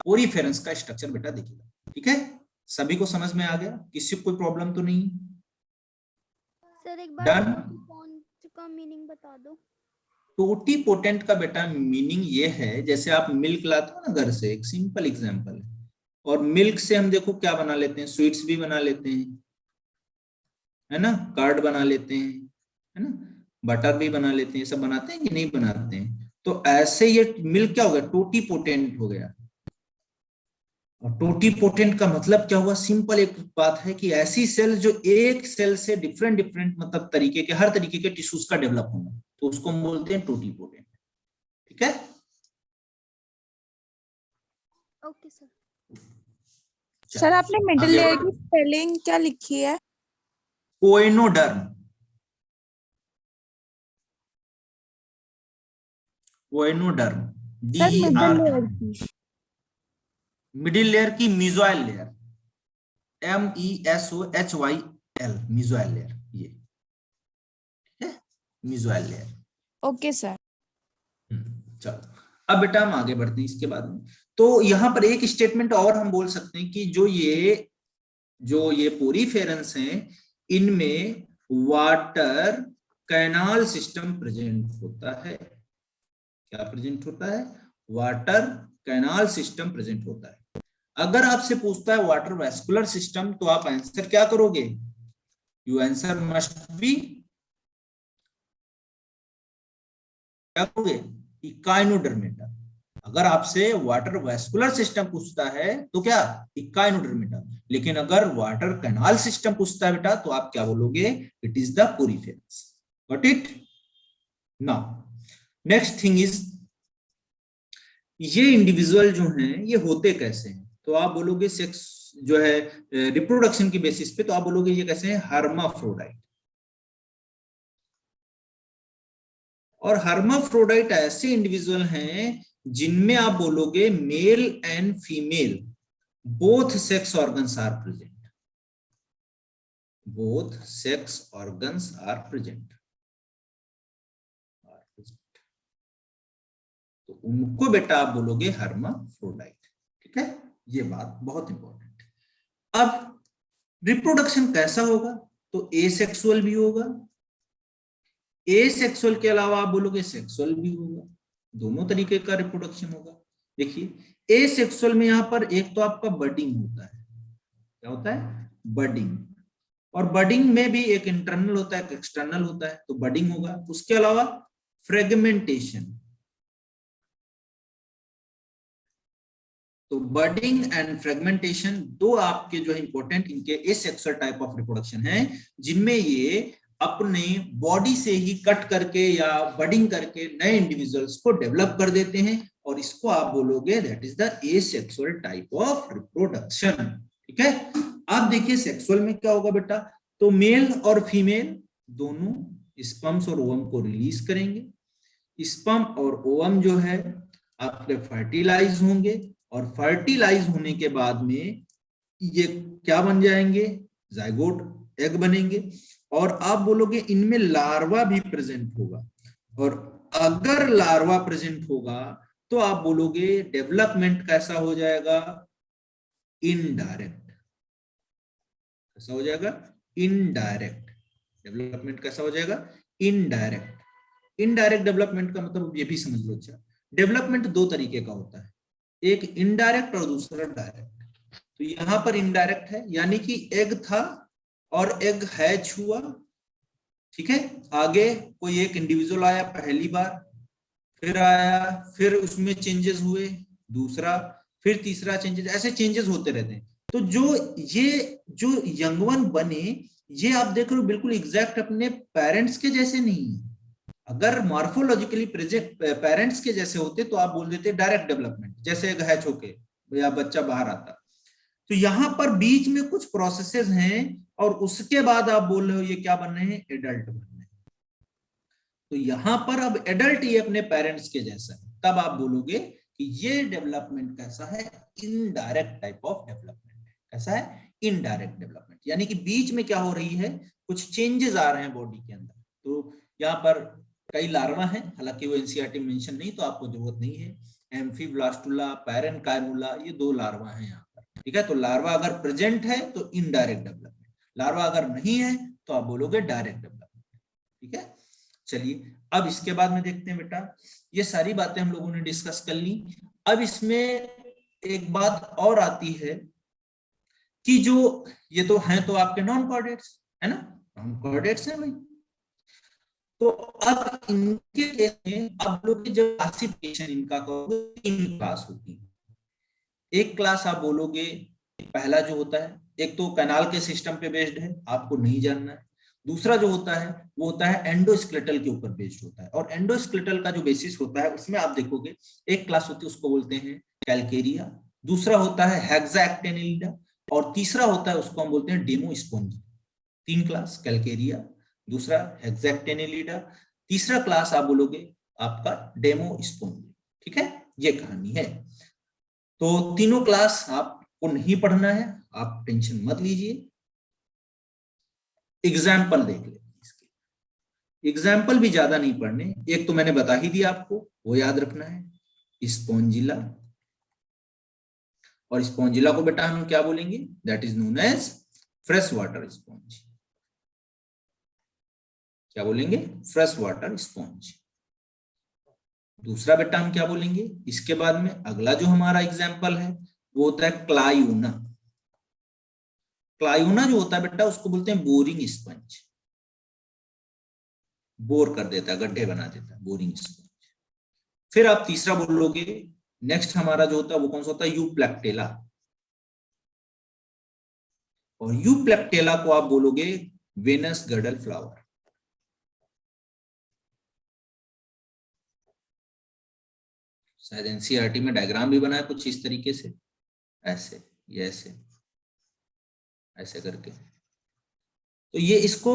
पोरीफेरेंस का स्ट्रक्चर बेटा दिखेगा। ठीक है, सभी को समझ में आ गया? किसी को कोई प्रॉब्लम तो नहीं? सर एक बार डन। टोटीपोटेंट का मीनिंग बता दो। टोटीपोटेंट का बेटा मीनिंग ये है, जैसे आप मिल्क लाते हो ना घर से, एक सिंपल एग्जांपल है, और मिल्क से हम देखो क्या बना लेते हैं? स्वीट्स भी बना लेते हैं, है ना, कर्ड बना लेते हैं, है ना, बटर भी बना लेते हैं, सब बनाते हैं कि नहीं बनाते हैं? तो ऐसे ये मिल्क क्या हो गया? टोटीपोटेंट हो गया। और टोटीपोटेंट का मतलब क्या हुआ? सिंपल एक बात है कि ऐसी सेल जो एक सेल से डिफरेंट डिफरेंट मतलब तरीके के, हर तरीके के टिश्यूज का डेवलप होना, तो उसको हम बोलते हैं टोटीपोटेंट। ठीक है, ओके सर। सर आपने मिडिल आगे लेयर बढ़ो। की स्पेलिंग क्या लिखी है? कोएनोडर्म, कोएनोडर्म, सर मिडिल DER। लेयर की। मिडिल लेयर की मेसोइल लेयर, MESOHYL, मेसोइल लेयर, ये ठीक है, मेसोइल लेयर। Okay sir. चलो अब बेटा हम आगे बढ़ते हैं इसके बाद में। तो यहाँ पर एक स्टेटमेंट और हम बोल सकते हैं कि जो ये पोरीफेरेंस हैं, इनमें वाटर कैनाल सिस्टम प्रेजेंट होता है। क्या प्रेजेंट होता है? वाटर कैनाल सिस्टम प्रेजेंट होता है। अगर आपसे पूछता है वाटर वैस्कुलर सिस्टम, तो आप आंसर क्या करोगे? यू आंसर मस्ट बी क्या करोगे? इकाइनोडर्मेटा। अगर आपसे वाटर वैस्कुलर सिस्टम पूछता है तो क्या? इकाइनोडर्मेटा। लेकिन अगर वाटर कैनाल सिस्टम पूछता है बेटा, तो आप क्या बोलोगे? It is the poriferans. Got it? Now next thing is, ये इंडिविजुअल जो हैं ये होते कैसे हैं? तो आप बोलोगे सेक्स जो है रिप्रोडक्शन की बेसिस पे, तो आप बोलोगे ये कैसे हैं? हर्माफ्रोडाइट। और हर्माफ्रोडाइट ऐसे इंडिविजुअल हैं जिनमें आप बोलोगे male and female both sex organs are present. Both sex organs are present. तो उनको बेटा आप बोलोगे हर्माफ्रोडाइट। ठीक है, ये बात बहुत इंपॉर्टेंट है। अब रिप्रोडक्शन कैसा होगा? तो एसेक्सुअल भी होगा, एसेक्सुअल के अलावा आप बोलोगे सेक्सुअल भी होगा। दोनों तरीके का रिप्रोडक्शन होगा। देखिए एसेक्सुअल में यहां पर एक तो आपका बडिंग होता है। क्या होता है? बडिंग। और बडिंग में भी एक इंटरनल होता है, एक एक्सटर्नल होता है, तो बडिंग होगा। उसके अलावा फ्रेगमेंटेशन। तो बडिंग एंड फ्रेगमेंटेशन दो आपके जो है इंपॉर्टेंट इनके एसेक्सुअल टाइप ऑफ रिप्रोडक्शन है, जिनमें ये अपने बॉडी से ही कट करके या बडिंग करके नए इंडिविजुअल्स को डेवलप कर देते हैं, और इसको आप बोलोगे that is the asexual type of reproduction. ठीक है, आप देखिए सेक्सुअल में क्या होगा बेटा? तो मेल और फीमेल दोनों स्पर्म्स और ओवम को रिलीज करेंगे। स्पर्म और ओवम जो है आपके फर्टिलाइज होंगे, और फर्टिलाइज होने के बाद में ये क्या बन जाएंगे? जाइगोट, एग बनेंगे। और आप बोलोगे इनमें लार्वा भी प्रेजेंट होगा, और अगर लार्वा प्रेजेंट होगा तो आप बोलोगे डेवलपमेंट कैसा हो जाएगा? इनडायरेक्ट। कैसा हो जाएगा? इनडायरेक्ट। डेवलपमेंट कैसा हो जाएगा? इनडायरेक्ट। इनडायरेक्ट डेवलपमेंट का मतलब ये भी समझ लो। अच्छा, डेवलपमेंट दो तरीके का होता है, एक इनडायरेक्ट और दूसरा डायरेक्ट। तो यहां पर इनडायरेक्ट है, यानी कि एग था और एग हैच हुआ। ठीक है, आगे कोई एक इंडिविजुअल आया पहली बार, फिर आया, फिर उसमें चेंजेस हुए, दूसरा, फिर तीसरा चेंजेस, ऐसे चेंजेस होते रहते हैं। तो जो यंग वन बने, ये आप देख रहे हो बिल्कुल एग्जैक्ट अपने पेरेंट्स के जैसे नहीं है। अगर मॉर्फोलॉजिकली पेरेंट्स के जैसे होते तो आप बोल देते डायरेक्ट डेवलपमेंट, जैसे एक हैच होके या बच्चा बाहर आता। तो यहां पर बीच में कुछ प्रोसेसेस हैं, और उसके बाद आप बोल रहे हो ये क्या बन रहे हैं? एडल्ट बन रहे हैं। तो यहां पर अब एडल्ट ये अपने पेरेंट्स के जैसा है, तब आप बोलोगे कि ये डेवलपमेंट कैसा है? इनडायरेक्ट टाइप ऑफ डेवलपमेंट है। कैसा है? इनडायरेक्ट डेवलपमेंट, यानी कि बीच में क्या हो रही है? कुछ चेंजेस आ रहे हैं बॉडी के अंदर। तो यहाँ पर कई लार्वा हैं, हालांकि वो एनसीईआरटी में मेंशन नहीं, तो आपको जरूरत नहीं है। एम्फीब्लास्टुला, पैरेनकाइमुला, ये दो लार्वा हैं यहाँ पर। ठीक है, तो लार्वा अगर प्रेजेंट है तो इनडायरेक्ट डेवलपमेंट, लार्वा अगर नहीं है तो आप बोलोगे डायरेक्ट डेवलपमेंट। ठीक है, चलिए अब इसके बाद में देखते हैं बेटा, ये सारी बातें हम लोगों ने डिस्कस कर ली। अब इसमें एक बात और आती है कि जो ये तो हैं तो आपके नॉन कॉर्डेट्स है ना, नॉन कॉर्डेट्स है भाई। तो अब इनके केस में आप लोग की जब क्लासिफिकेशन इनका करोगे, 3 क्लास होती है। एक क्लास आप बोलोगे पहला जो होता है, एक तो कैनाल के सिस्टम पे बेस्ड है, आपको नहीं जानना है। दूसरा जो होता है वो होता है एंडोस्केलेटल के ऊपर बेस्ड होता है, और एंडोस्केलेटल का जो बेसिस होता है उसमें आप देखोगे एक क्लास होती है उसको बोलते हैं कैलकेरिया, दूसरा होता है हेक्साएक्टिनिलिडा, और तीसरा होता है उसको हम बोलते हैं डेमोस्पोंजी। 3 क्लास, कैलकेरिया, दूसरा हेक्साएक्टिनिलिडा, तीसरा क्लास आप बोलोगे आपका डेमोस्पोंजी। ठीक है, ये कहानी है। तो तीनों क्लास आपको नहीं पढ़ना है, आप टेंशन मत लीजिए, एग्जाम्पल देख लेते हैं इसके। एग्जाम्पल भी ज्यादा नहीं पढ़ने, एक तो मैंने बता ही दिया आपको, वो याद रखना है, स्पॉन्जिला। और स्पॉन्जिला को बेटा हम क्या बोलेंगे, that is known as fresh water sponge. क्या बोलेंगे, फ्रेश वाटर स्पॉन्ज। दूसरा बेटा हम क्या बोलेंगे, इसके बाद में अगला जो हमारा एग्जाम्पल है वो होता है क्लायूना। क्लायूना जो होता है बेटा उसको बोलते हैं बोरिंग स्पंज, बोर कर देता है, गड्ढे बना देता है, बोरिंग स्पंज। फिर आप तीसरा बोलोगे, नेक्स्ट हमारा जो होता है वो कौन सा होता है, यूप्लेक्टेला। और यूप्लेक्टेला को आप बोलोगे वेनस गर्डल फ्लावर। शायद एनसीईआरटी में डायग्राम भी बना है कुछ इस तरीके से, ऐसे, ये ऐसे ऐसे करके। तो ये इसको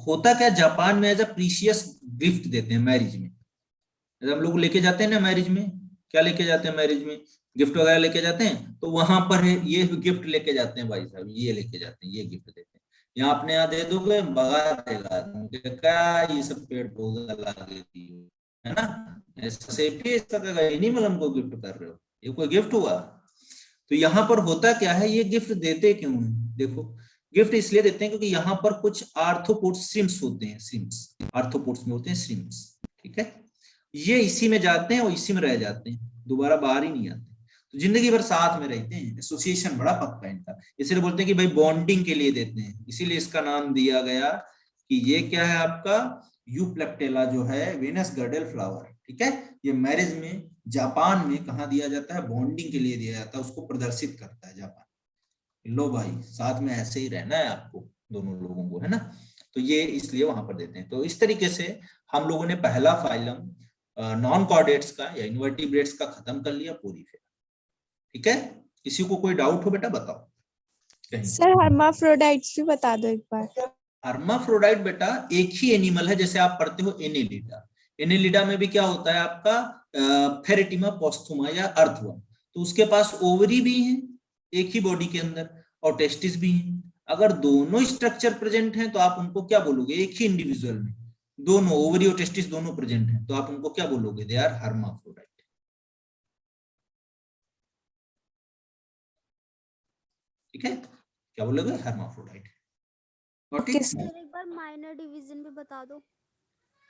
होता क्या, जापान में एज अ प्रीशियस गिफ्ट देते हैं मैरिज में। जब हम लोग लेके जाते हैं ना मैरिज में, क्या लेके जाते हैं मैरिज में, गिफ्ट वगैरह लेके जाते हैं, तो वहां पर ये गिफ्ट लेके जाते हैं भाई साहब, ये लेके जाते हैं, ये गिफ्ट देते हैं। यहाँ अपने यहाँ दे दोगे भगा देगा आदमी, क्या ये सब पेड़ पौधा लगा दी है ना, ऐसा सेफ्टी ऐसा एनिमल हमको गिफ्ट कर रहे हो, ये कोई गिफ्ट हुआ। तो यहाँ पर होता क्या है, ये गिफ्ट देते क्यों है, देखो गिफ्ट इसलिए देते हैं क्योंकि यहाँ पर कुछ आर्थ्रोपोड्स श्रिम्प्स होते हैं, श्रिम्प्स आर्थ्रोपोड्स में होते हैं श्रिम्प्स, ठीक है। ये इसी में जाते हैं और इसी में रह जाते हैं, दोबारा बाहर ही नहीं आते, तो जिंदगी भर साथ में रहते हैं, एसोसिएशन बड़ा पक्का है इनका। इसलिए बोलते हैं कि भाई बॉन्डिंग के लिए देते हैं, इसीलिए इसका नाम दिया गया कि ये क्या है आपका यूप्लेक्टेला जो है वेनस गर्डल फ्लावर, ठीक है। ये मैरिज में जापान में कहा दिया जाता है, बॉन्डिंग के लिए दिया जाता है, उसको प्रदर्शित करता है जापान, लो भाई साथ में ऐसे ही रहना है आपको दोनों लोगों को, है ना। तो ये इसलिए वहां पर देते हैं। तो इस तरीके से हम लोगों ने पहला फाइलम नॉन कॉर्डेट्स का या इन्वर्टिब्रेट्स का खत्म कर लिया पूरी फिर, ठीक है। किसी को कोई डाउट हो बेटा बताओ कहीं। सर हर्माफ्रोडाइट्स भी बता दो एक बार। हर्माफ्रोडाइट बेटा एक ही एनिमल है, जैसे आप पढ़ते हो एनेलिडा, एनेलिडा में भी क्या होता है आपका फेरेटिमा पोस्थुमा या अर्थवर्म, तो उसके पास ओवरी भी है एक ही बॉडी के अंदर और टेस्टिस भी है। अगर दोनों स्ट्रक्चर प्रेजेंट हैं तो आप उनको क्या बोलोगे, एक ही इंडिविजुअल में दोनों ओवरी और टेस्टिस दोनों प्रेजेंट हैं, तो आप उनको क्या बोलोगे, दे आर हर्माफ्रोडाइट, ठीक है। क्या बोलोगे, हर्माफ्रोडाइट। सर एक बार माइनर डिवीजन भी बता दो।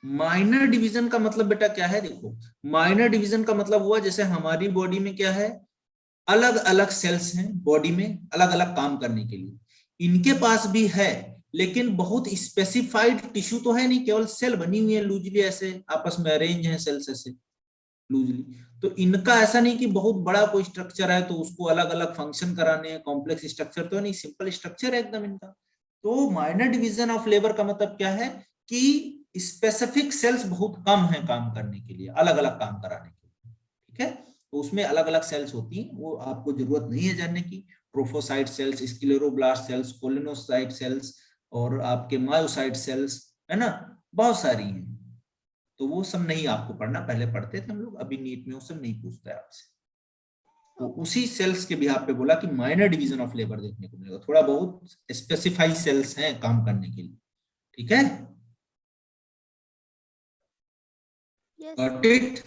माइनर डिवीजन का मतलब बेटा क्या है, देखो माइनर डिवीजन का मतलब हुआ जैसे हमारी बॉडी में क्या है, अलग अलग सेल्स हैं बॉडी में अलग अलग काम करने के लिए, इनके पास भी है, लेकिन बहुत स्पेसिफाइड टिश्यू तो है नहीं, केवल सेल बनी हुई है लूजली, ऐसे आपस में अरेंज है सेल्स ऐसे लूजली। तो इनका ऐसा नहीं कि बहुत बड़ा कोई स्ट्रक्चर है तो उसको अलग अलग फंक्शन कराने हैं, कॉम्प्लेक्स स्ट्रक्चर तो नहीं, सिंपल स्ट्रक्चर है एकदम इनका। तो माइनर डिवीजन ऑफ लेबर का मतलब क्या है कि स्पेसिफिक सेल्स बहुत कम है काम करने के लिए, अलग अलग काम कराने के लिए, ठीक है। तो उसमें अलग अलग सेल्स होती हैं, वो आपको जरूरत नहीं है जानने की, trophocyte sales, scleroblast sales, कोलिनोसाइट sales और आपके मायोसाइट सेल्स, है ना, बहुत सारी हैं। तो वो सब नहीं आपको पढ़ना, पहले पढ़ते थे हम लोग, अभी नीट में वो सब नहीं पूछता है आपसे। तो उसी सेल्स के भी आप पे बोला कि माइनर डिवीजन ऑफ लेबर देखने को मिलेगा, थोड़ा बहुत स्पेसिफाई सेल्स हैं काम करने के लिए, ठीक है। Got it,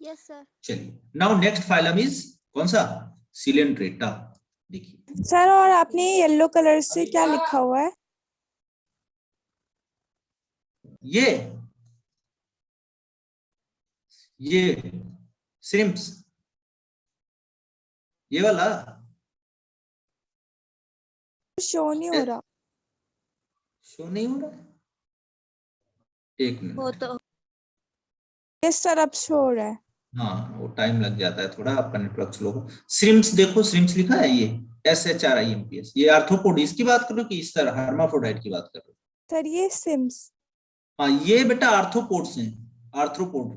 yes sir. चलिए नाउ नेक्स्ट फाइलम इज कौन सा, सिलेंट्रेटा। देखिए सर और आपने येलो कलर से क्या लिखा हुआ है? ये श्रिम्प्स, ये वाला शो नहीं हो रहा। शो नहीं हो रहा है, एक वो मिनट। तो यस सर अब शो हो रहा है। हाँ वो टाइम लग जाता है थोड़ा, आपका नेटवर्क स्लो हो। श्रिम्प्स देखो, श्रिम्प्स लिखा है ये SHRIMPS, ये आर्थ्रोपोड इसकी बात करो कि इस तरह हर्माफ्रोडाइट की बात करो। सर ये सिम्स। हाँ ये बेटा आर्थ्रोपोड्स हैं, आर्थ्रोपोड,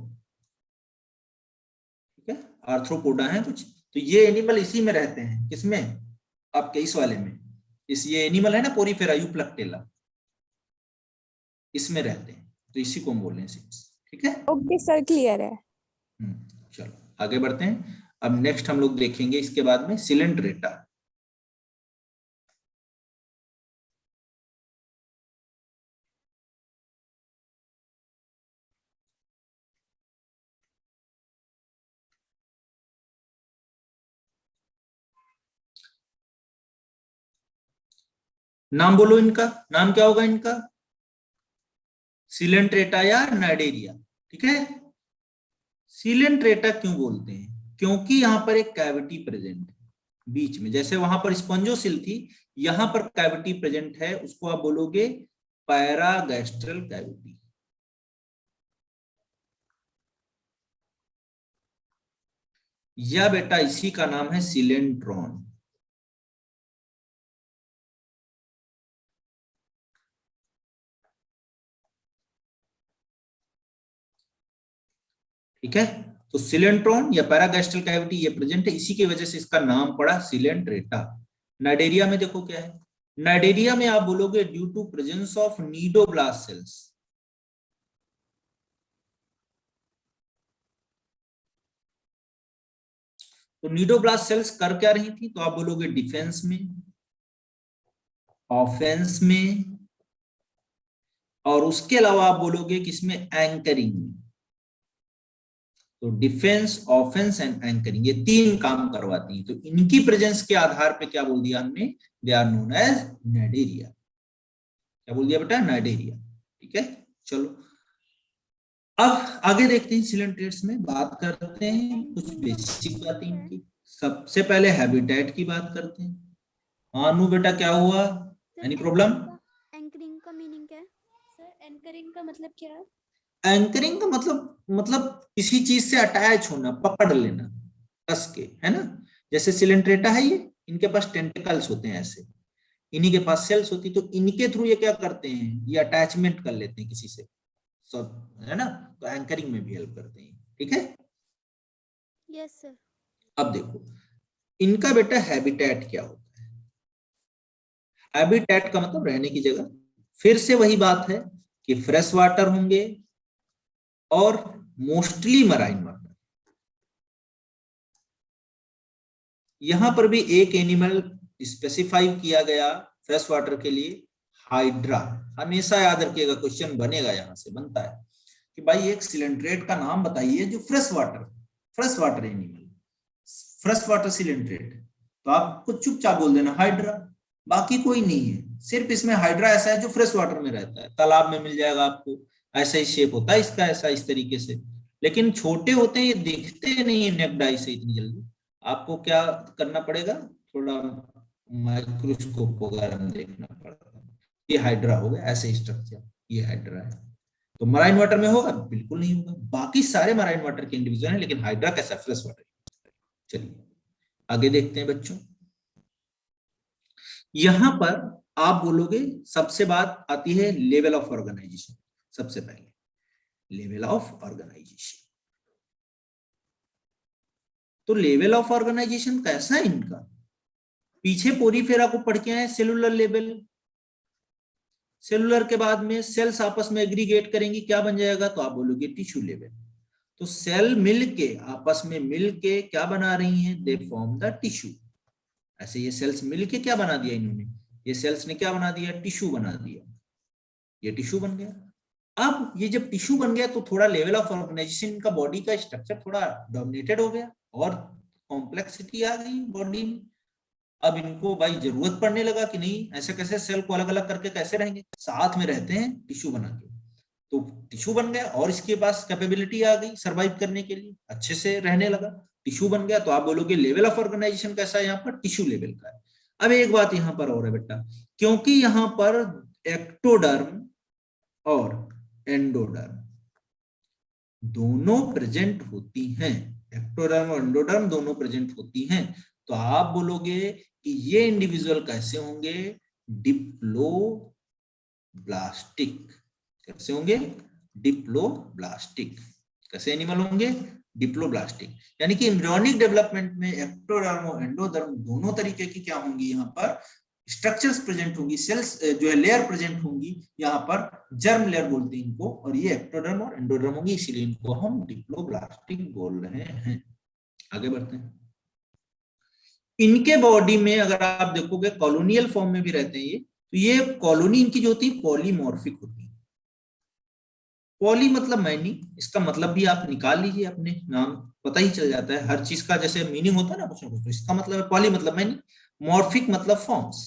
ठीक है, आर्थ्रोपोडा है कुछ। तो ये एनिमल इसी में रहते हैं, किसमें, आपके इस वाले में, इस ये एनिमल है ना पोरीफेरा यूप्लेक्टेला, इसमें रहते हैं, तो इसी को हम बोल रहे हैं सिम्स, ठीक है। ओके सर क्लियर है। चलो आगे बढ़ते हैं। अब नेक्स्ट हम लोग देखेंगे इसके बाद में सिलेंड्रेटा। नाम बोलो इनका, नाम क्या होगा इनका? सिलेंट्रेटा या नाइडेरिया। ठीक है, सिलेंट्रेटा क्यों बोलते हैं? क्योंकि यहां पर एक कैविटी प्रेजेंट है बीच में, जैसे वहां पर स्पंजोसिल थी, यहां पर कैविटी प्रेजेंट है, उसको आप बोलोगे पैरागैस्ट्रल कैविटी। या बेटा इसी का नाम है सिलेंट्रॉन। ठीक है, तो सिलेंट्रॉन या पैरागैस्ट्रल कैविटी ये प्रेजेंट है, इसी की वजह से इसका नाम पड़ा सिलेंट्रेटा। नाइडेरिया में देखो क्या है, नाइडेरिया में आप बोलोगे due to presence of cnidoblast cells. तो नीडोब्लास्ट सेल्स कर क्या रही थी? तो आप बोलोगे डिफेंस में, ऑफेंस में, और उसके अलावा आप बोलोगे किसमें? एंकरिंग में। तो डिफेंस, ऑफेंस एंड एंकरिंग, ये तीन काम करवाती हैं। तो इनकी प्रेजेंस के आधार पे क्या बोल दिया हमने? They are known as Cnidaria. क्या बोल दिया बेटा? नाइडेरिया। ठीक है, चलो अब आगे देखते हैं, सिलेंट्रेट्स में बात करते हैं कुछ बेसिक बातें इनकी। सबसे पहले हैबिटेट की बात करते हैं। हाँ अनु बेटा क्या हुआ? Any problem? एंकरिंग का मीनिंग क्या है? सर एंकरिंग का मतलब क्या है? एंकरिंग का मतलब किसी चीज से अटैच होना, पकड़ लेना कस के, है ना। जैसे सिलेंट्रेटा है ये, इनके पास टेंटिकल्स होते हैं ऐसे, इन्हीं के पास सेल्स होती, तो इनके थ्रू ये क्या करते हैं? ये अटैचमेंट कर लेते हैं किसी से, सब है ना। तो एंकरिंग में भी हेल्प करते हैं। ठीक है, यस सर। अब देखो इनका बेटा हैबिटेट क्या होता है? हैबिटेट का मतलब रहने की जगह। फिर से वही बात है कि फ्रेश वाटर होंगे और मोस्टली मराइन वाटर। यहां पर भी एक एनिमल स्पेसिफाई किया गया फ्रेश वाटर के लिए, हाइड्रा। हमेशा याद रखिएगा, क्वेश्चन बनेगा, यहां से बनता है कि भाई एक सिलेंट्रेट का नाम बताइए जो fresh water animal, fresh water coelenterate. तो आपको चुपचाप बोल देना हाइड्रा, बाकी कोई नहीं है, सिर्फ इसमें हाइड्रा ऐसा है जो फ्रेश वाटर में रहता है, तालाब में मिल जाएगा आपको, ऐसा ही शेप होता है इसका, ऐसा इस तरीके से। लेकिन छोटे होते हैं, ये दिखते नहीं है नेक्ड आई से इतनी जल्दी। आपको क्या करना पड़ेगा? थोड़ा माइक्रोस्कोप वगैरह में देखना पड़ेगा। ये हाइड्रा हो गया, ऐसे स्ट्रक्चर, ये हाइड्रा है। तो मराइन वाटर में होगा? बिल्कुल नहीं होगा। बाकी सारे मराइन वाटर के इंडिविजुअल है, लेकिन हाइड्रा कैसा? Fresh water. चलिए आगे देखते हैं बच्चों। यहां पर आप बोलोगे, सबसे बात आती है लेवल ऑफ ऑर्गेनाइजेशन। सबसे पहले लेवल ऑफ ऑर्गेनाइजेशन, तो लेवल ऑफ ऑर्गेनाइजेशन कैसा है इनका? पीछे पोरीफेरा को पढ़ के आए, सेलुलर लेवल। सेलुलर के बाद में सेल्स आपस में एग्रीगेट करेंगी, क्या बन जाएगा? तो आप बोलोगे टिश्यू लेवल। तो सेल मिलके, आपस में मिलके क्या बना रही हैं? They form the tissue. ऐसे ये सेल्स मिलके क्या बना दिया इन्होंने? ये सेल्स ने क्या बना दिया? टिश्यू बना दिया। ये टिश्यू बन गया। अब ये जब टिश्यू बन गया तो थोड़ा लेवल ऑफ ऑर्गेनाइजेशन इनका, बॉडी का स्ट्रक्चर थोड़ा डोमिनेटेड हो गया और कॉम्प्लेक्सिटी आ गई बॉडी में। अब इनको भाई जरूरत पड़ने लगा कि नहीं, ऐसे कैसे सेल को अलग अलग करके कैसे रहेंगे, साथ में रहते हैं टिश्यू बना के। तो टिश्यू बन गया और इसके पास कैपेबिलिटी आ गई सर्वाइव करने के लिए, अच्छे से रहने लगा, टिश्यू बन गया। तो आप बोलोगे लेवल ऑफ ऑर्गेनाइजेशन कैसा है? यहाँ पर टिश्यू लेवल का है। अब एक बात यहाँ पर और है बेटा, क्योंकि यहाँ पर एक्टोडर्म और एंडोडर्म दोनों प्रेजेंट होती हैं, एक्टोडर्म और एंडोडर्म दोनों प्रेजेंट होती हैं, तो आप बोलोगे कि ये इंडिविजुअल कैसे होंगे? डिप्लोब्लास्टिक। कैसे होंगे? डिप्लोब्लास्टिक। कैसे एनिमल होंगे? डिप्लोब्लास्टिक। यानी कि एम्ब्रियोनिक डेवलपमेंट में एक्टोडर्म और एंडोडर्म दोनों तरीके की क्या होंगी? यहाँ पर स्ट्रक्चर्स प्रेजेंट होंगी, सेल्स जो है लेयर प्रेजेंट होंगी, यहाँ पर जर्म लेयर बोलते हैं इनको, और ये एक्टोडर्म और एंडोडर्म होंगी, इसीलिए इनको हम डिप्लोब्लास्टिक बोल रहे हैं। आगे बढ़ते हैं। इनके बॉडी में अगर आप देखोगे कॉलोनियल फॉर्म में भी रहते हैं ये, तो ये कॉलोनी इनकी जो होती है पॉलीमॉर्फिक होती है। पॉली मतलब मैनी, इसका मतलब भी आप निकाल लीजिए, अपने नाम पता ही चल जाता है, हर चीज का जैसे मीनिंग होता है ना कुछ ना कुछ, तो इसका मतलब है पॉली मतलब मैनी, मॉर्फिक मतलब फॉर्म्स।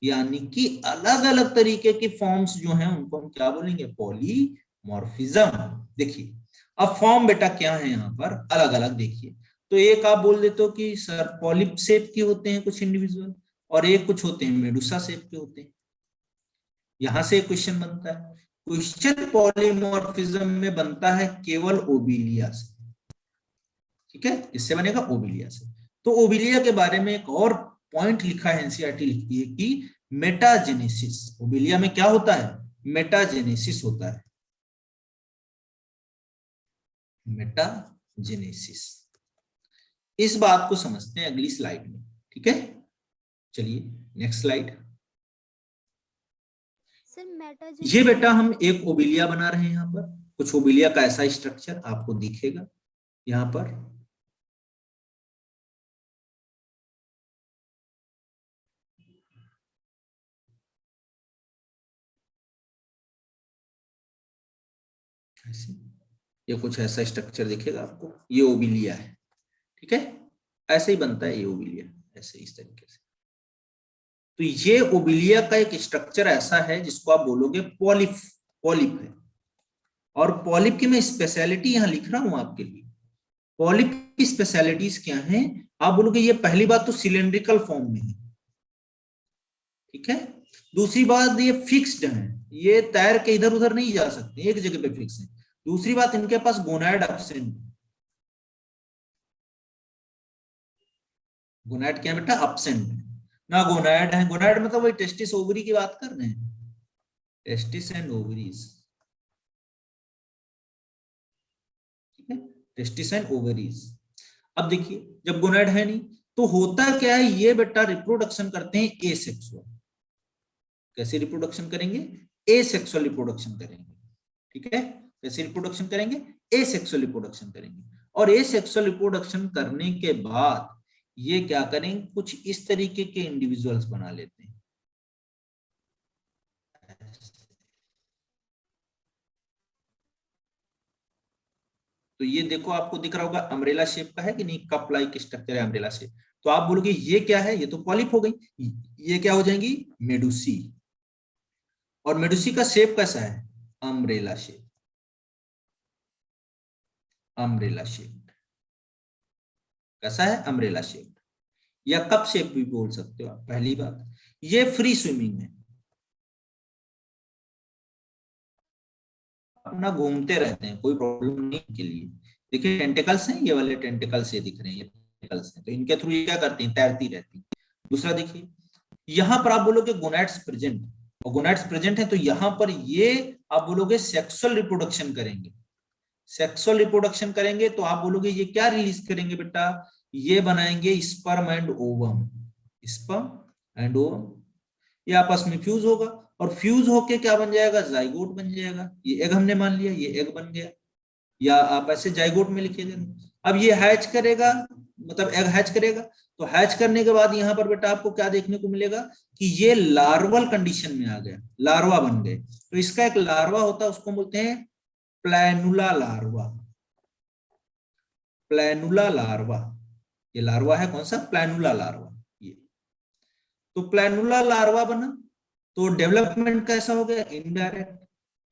यानी कि अलग अलग तरीके की फॉर्म्स जो हैं उनको हम क्या बोलेंगे, पॉलीमॉर्फिज्म। देखिए अब फॉर्म बेटा क्या है यहाँ पर अलग अलग, देखिए तो एक आप बोल देते हो कि सर पॉलिप शेप के होते हैं कुछ इंडिविजुअल, और एक कुछ होते हैं मेडुसा शेप के होते हैं। यहां से क्वेश्चन बनता है, क्वेश्चन पॉलीमॉर्फिज्म में बनता है केवल ओबिलिया से, ठीक है, इससे बनेगा ओबिलिया से। तो ओबिलिया के बारे में एक और पॉइंट लिखा है, एनसीईआरटी लिखती है कि मेटाजेनेसिस, ओबिलिया में क्या होता है, मेटाजेनेसिस होता है, मेटाजेनेसिस। इस बात को समझते हैं अगली स्लाइड में, ठीक है। चलिए नेक्स्ट स्लाइड। सर ये मेटाजेनेसिस बेटा हम एक ओबिलिया बना रहे हैं, यहाँ पर कुछ ओबिलिया का ऐसा स्ट्रक्चर आपको दिखेगा यहाँ पर। ऐसे ये कुछ ऐसा स्ट्रक्चर दिखेगा आपको, ये ओबिलिया है, ठीक है, ऐसे ही बनता है ये ओबिलिया, ऐसे इस तरीके से। तो ये ओबिलिया का एक स्ट्रक्चर ऐसा है जिसको आप बोलोगे पॉलिप, पॉलिप है। और पॉलिप की मैं स्पेशलिटी यहां लिख रहा हूं आपके लिए, पॉलिप की स्पेशलिटीज क्या हैं, आप बोलोगे ये पहली बात तो सिलेंड्रिकल फॉर्म में है, ठीक है। दूसरी बात ये फिक्स्ड है, ये तैर के इधर उधर नहीं जा सकते, एक जगह पे फिक्स है। दूसरी बात इनके पास गोनाड एब्सेंट, गोनाड क्या है बेटा, एब्सेंट ना, गोनाड है, गोनाड मतलब वही टेस्टिस ओवरी की बात कर रहे हैं, टेस्टिस एंड ओवरीज, ठीक है, टेस्टिस एंड ओवरीज। अब देखिए जब गोनाड है नहीं तो होता क्या है, ये बेटा रिप्रोडक्शन करते हैं एसेक्सुअल। कैसे रिप्रोडक्शन करेंगे, एसेक्सुअल रिप्रोडक्शन करेंगे, ठीक है। कैसे रिप्रोडक्शन करेंगे, एसेक्सुअल रिप्रोडक्शन करेंगे। और एसेक्सुअल रिप्रोडक्शन करने के बाद ये क्या करेंगे, कुछ इस तरीके के इंडिविजुअल्स बना लेते हैं। तो ये देखो आपको दिख रहा होगा अम्ब्रेला शेप का है कि नहीं, कप लाइक स्ट्रक्चर है अम्ब्रेला शेप। तो आप बोलोगे ये क्या है, ये तो पॉलिप हो गई, ये क्या हो जाएंगी, मेडुसी। और मेडुसी का शेप कैसा है, अम्ब्रेला शेप, अम्ब्रेला शेप कैसा है, अम्ब्रेला शेप, या कप शेप भी बोल सकते हो आप। पहली बात ये फ्री स्विमिंग है, अपना घूमते रहते हैं, कोई प्रॉब्लम नहीं के लिए। देखिए टेंटिकल्स हैं, ये वाले टेंटिकल्स ये दिख रहे हैं, ये टेंटिकल्स हैं, तो इनके थ्रू ये क्या करती हैं, तैरती रहती हैं। दूसरा देखिए यहां पर आप बोलोगे गोनाड्स प्रेजेंट, और गोनाड्स प्रेजेंट है तो यहां पर ये आप बोलोगे सेक्सुअल रिप्रोडक्शन करेंगे, सेक्सुअल रिप्रोडक्शन करेंगे तो आप बोलोगे ये क्या रिलीज करेंगे बेटा, ये बनाएंगे sperm and ovum, sperm and ovum, ये आपस में फ्यूज होगा, और फ्यूज होके क्या बन जाएगा, जाइगोट बन जाएगा। ये एग हमने मान लिया, ये एग बन गया, या आप ऐसे जाइगोट में लिखिएगा। अब ये हैच करेगा, मतलब एग हैच करेगा, तो हैच करने के बाद यहाँ पर बेटा आपको क्या देखने को मिलेगा कि ये लार्वल कंडीशन में आ गया, लार्वा बन गए। तो इसका एक लार्वा होता है, उसको बोलते हैं प्लैनुला लार्वा, प्लैनुला लार्वा, ये लार्वा है कौन सा, प्लैनुला लार्वा। ये तो प्लैनुला लार्वा बना, तो डेवलपमेंट कैसा हो गया, इनडायरेक्ट।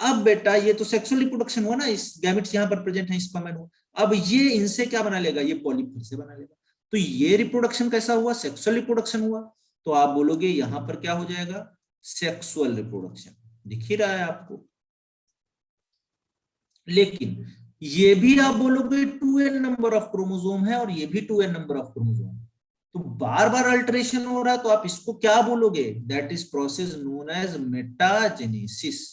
अब बेटा ये तो सेक्सुअल रिप्रोडक्शन हुआ ना, इस गैमेट्स यहाँ पर प्रेजेंट है, स्पर्म एंड ओवम। अब ये इनसे क्या बना लेगा, ये पॉलिप फिर से बना लेगा। तो ये रिप्रोडक्शन कैसा हुआ, सेक्सुअल रिप्रोडक्शन हुआ। तो आप बोलोगे यहां पर क्या हो जाएगा, सेक्सुअल रिप्रोडक्शन, दिख ही रहा है आपको। लेकिन ये भी आप बोलोगे 2n नंबर ऑफ क्रोमोसोम है, और ये भी 2n नंबर ऑफ क्रोमोसोम, तो बार बार अल्टरेशन हो रहा है, तो आप इसको क्या बोलोगे, that is process known as metagenesis.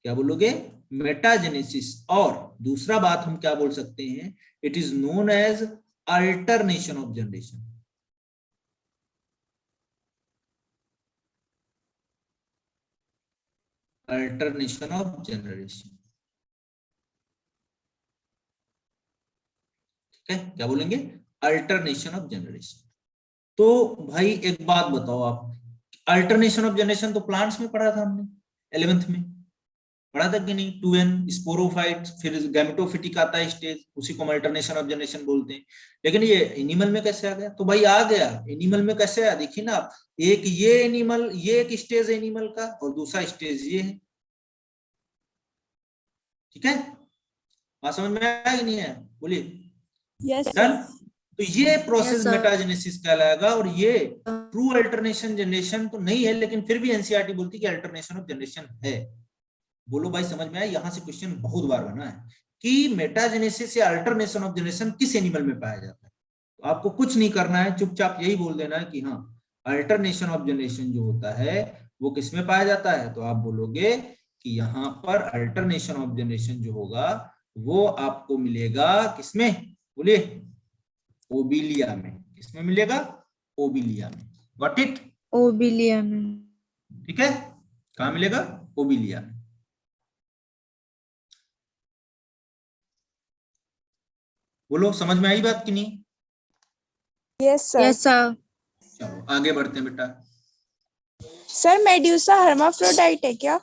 क्या बोलोगे, मेटाजेनेसिस। और दूसरा बात हम क्या बोल सकते हैं, it is known as alternation of generation, alternation of generation, ठीक है, क्या बोलेंगे, अल्टरनेशन ऑफ जनरेशन। तो भाई एक बात बताओ आप, अल्टरनेशन ऑफ जनरेशन तो प्लांट्स में पढ़ा था हमने 11th में, पढ़ा था कि नहीं? 2n स्पोरोफाइट, फिर गैमेटोफिटिक आता है स्टेज, उसी को हम अल्टरनेशन ऑफ जनरेशन बोलते हैं। लेकिन ये एनिमल में कैसे आ गया? तो भाई आ गया, एनिमल में कैसे आया देखिए ना, एक ये एनिमल, ये एक स्टेज एनिमल का और दूसरा स्टेज ये है, ठीक है? बात समझ में आया कि नहीं है? बोलिए। Yes done. सर। तो ये प्रोसेस Yes, sir. मेटाजेनेसिस कहलाएगा, और ये ट्रू अल्टरनेशन जनरेशन तो नहीं है, लेकिन फिर भी एनसीईआरटी बोलती है कि अल्टरनेशन ऑफ जनरेशन है। बोलो भाई समझ में आया? यहां से क्वेश्चन बहुत बार बना है कि मेटाजेनेसिस या अल्टरनेशन ऑफ जनरेशन किस एनिमल में पाया जाता है। तो आपको कुछ नहीं करना है, चुपचाप यही बोल देना है कि हाँ अल्टरनेशन ऑफ जनरेशन जो होता है वो किस में पाया जाता है। तो आप बोलोगे कि यहाँ पर अल्टरनेशन ऑफ जनरेशन जो होगा वो आपको मिलेगा किसमें? बोलिए। ओबिलिया में। किसमें मिलेगा? ओबिलिया में। Got it? ओबिलिया में। ठीक है, कहां मिलेगा? ओबिलिया में। बोलो समझ में आई बात कि नहीं? Yes sir. Yes, sir. चलो आगे बढ़ते हैं बेटा। सर मेड्यूसा हर्माफ्रोडाइट है क्या?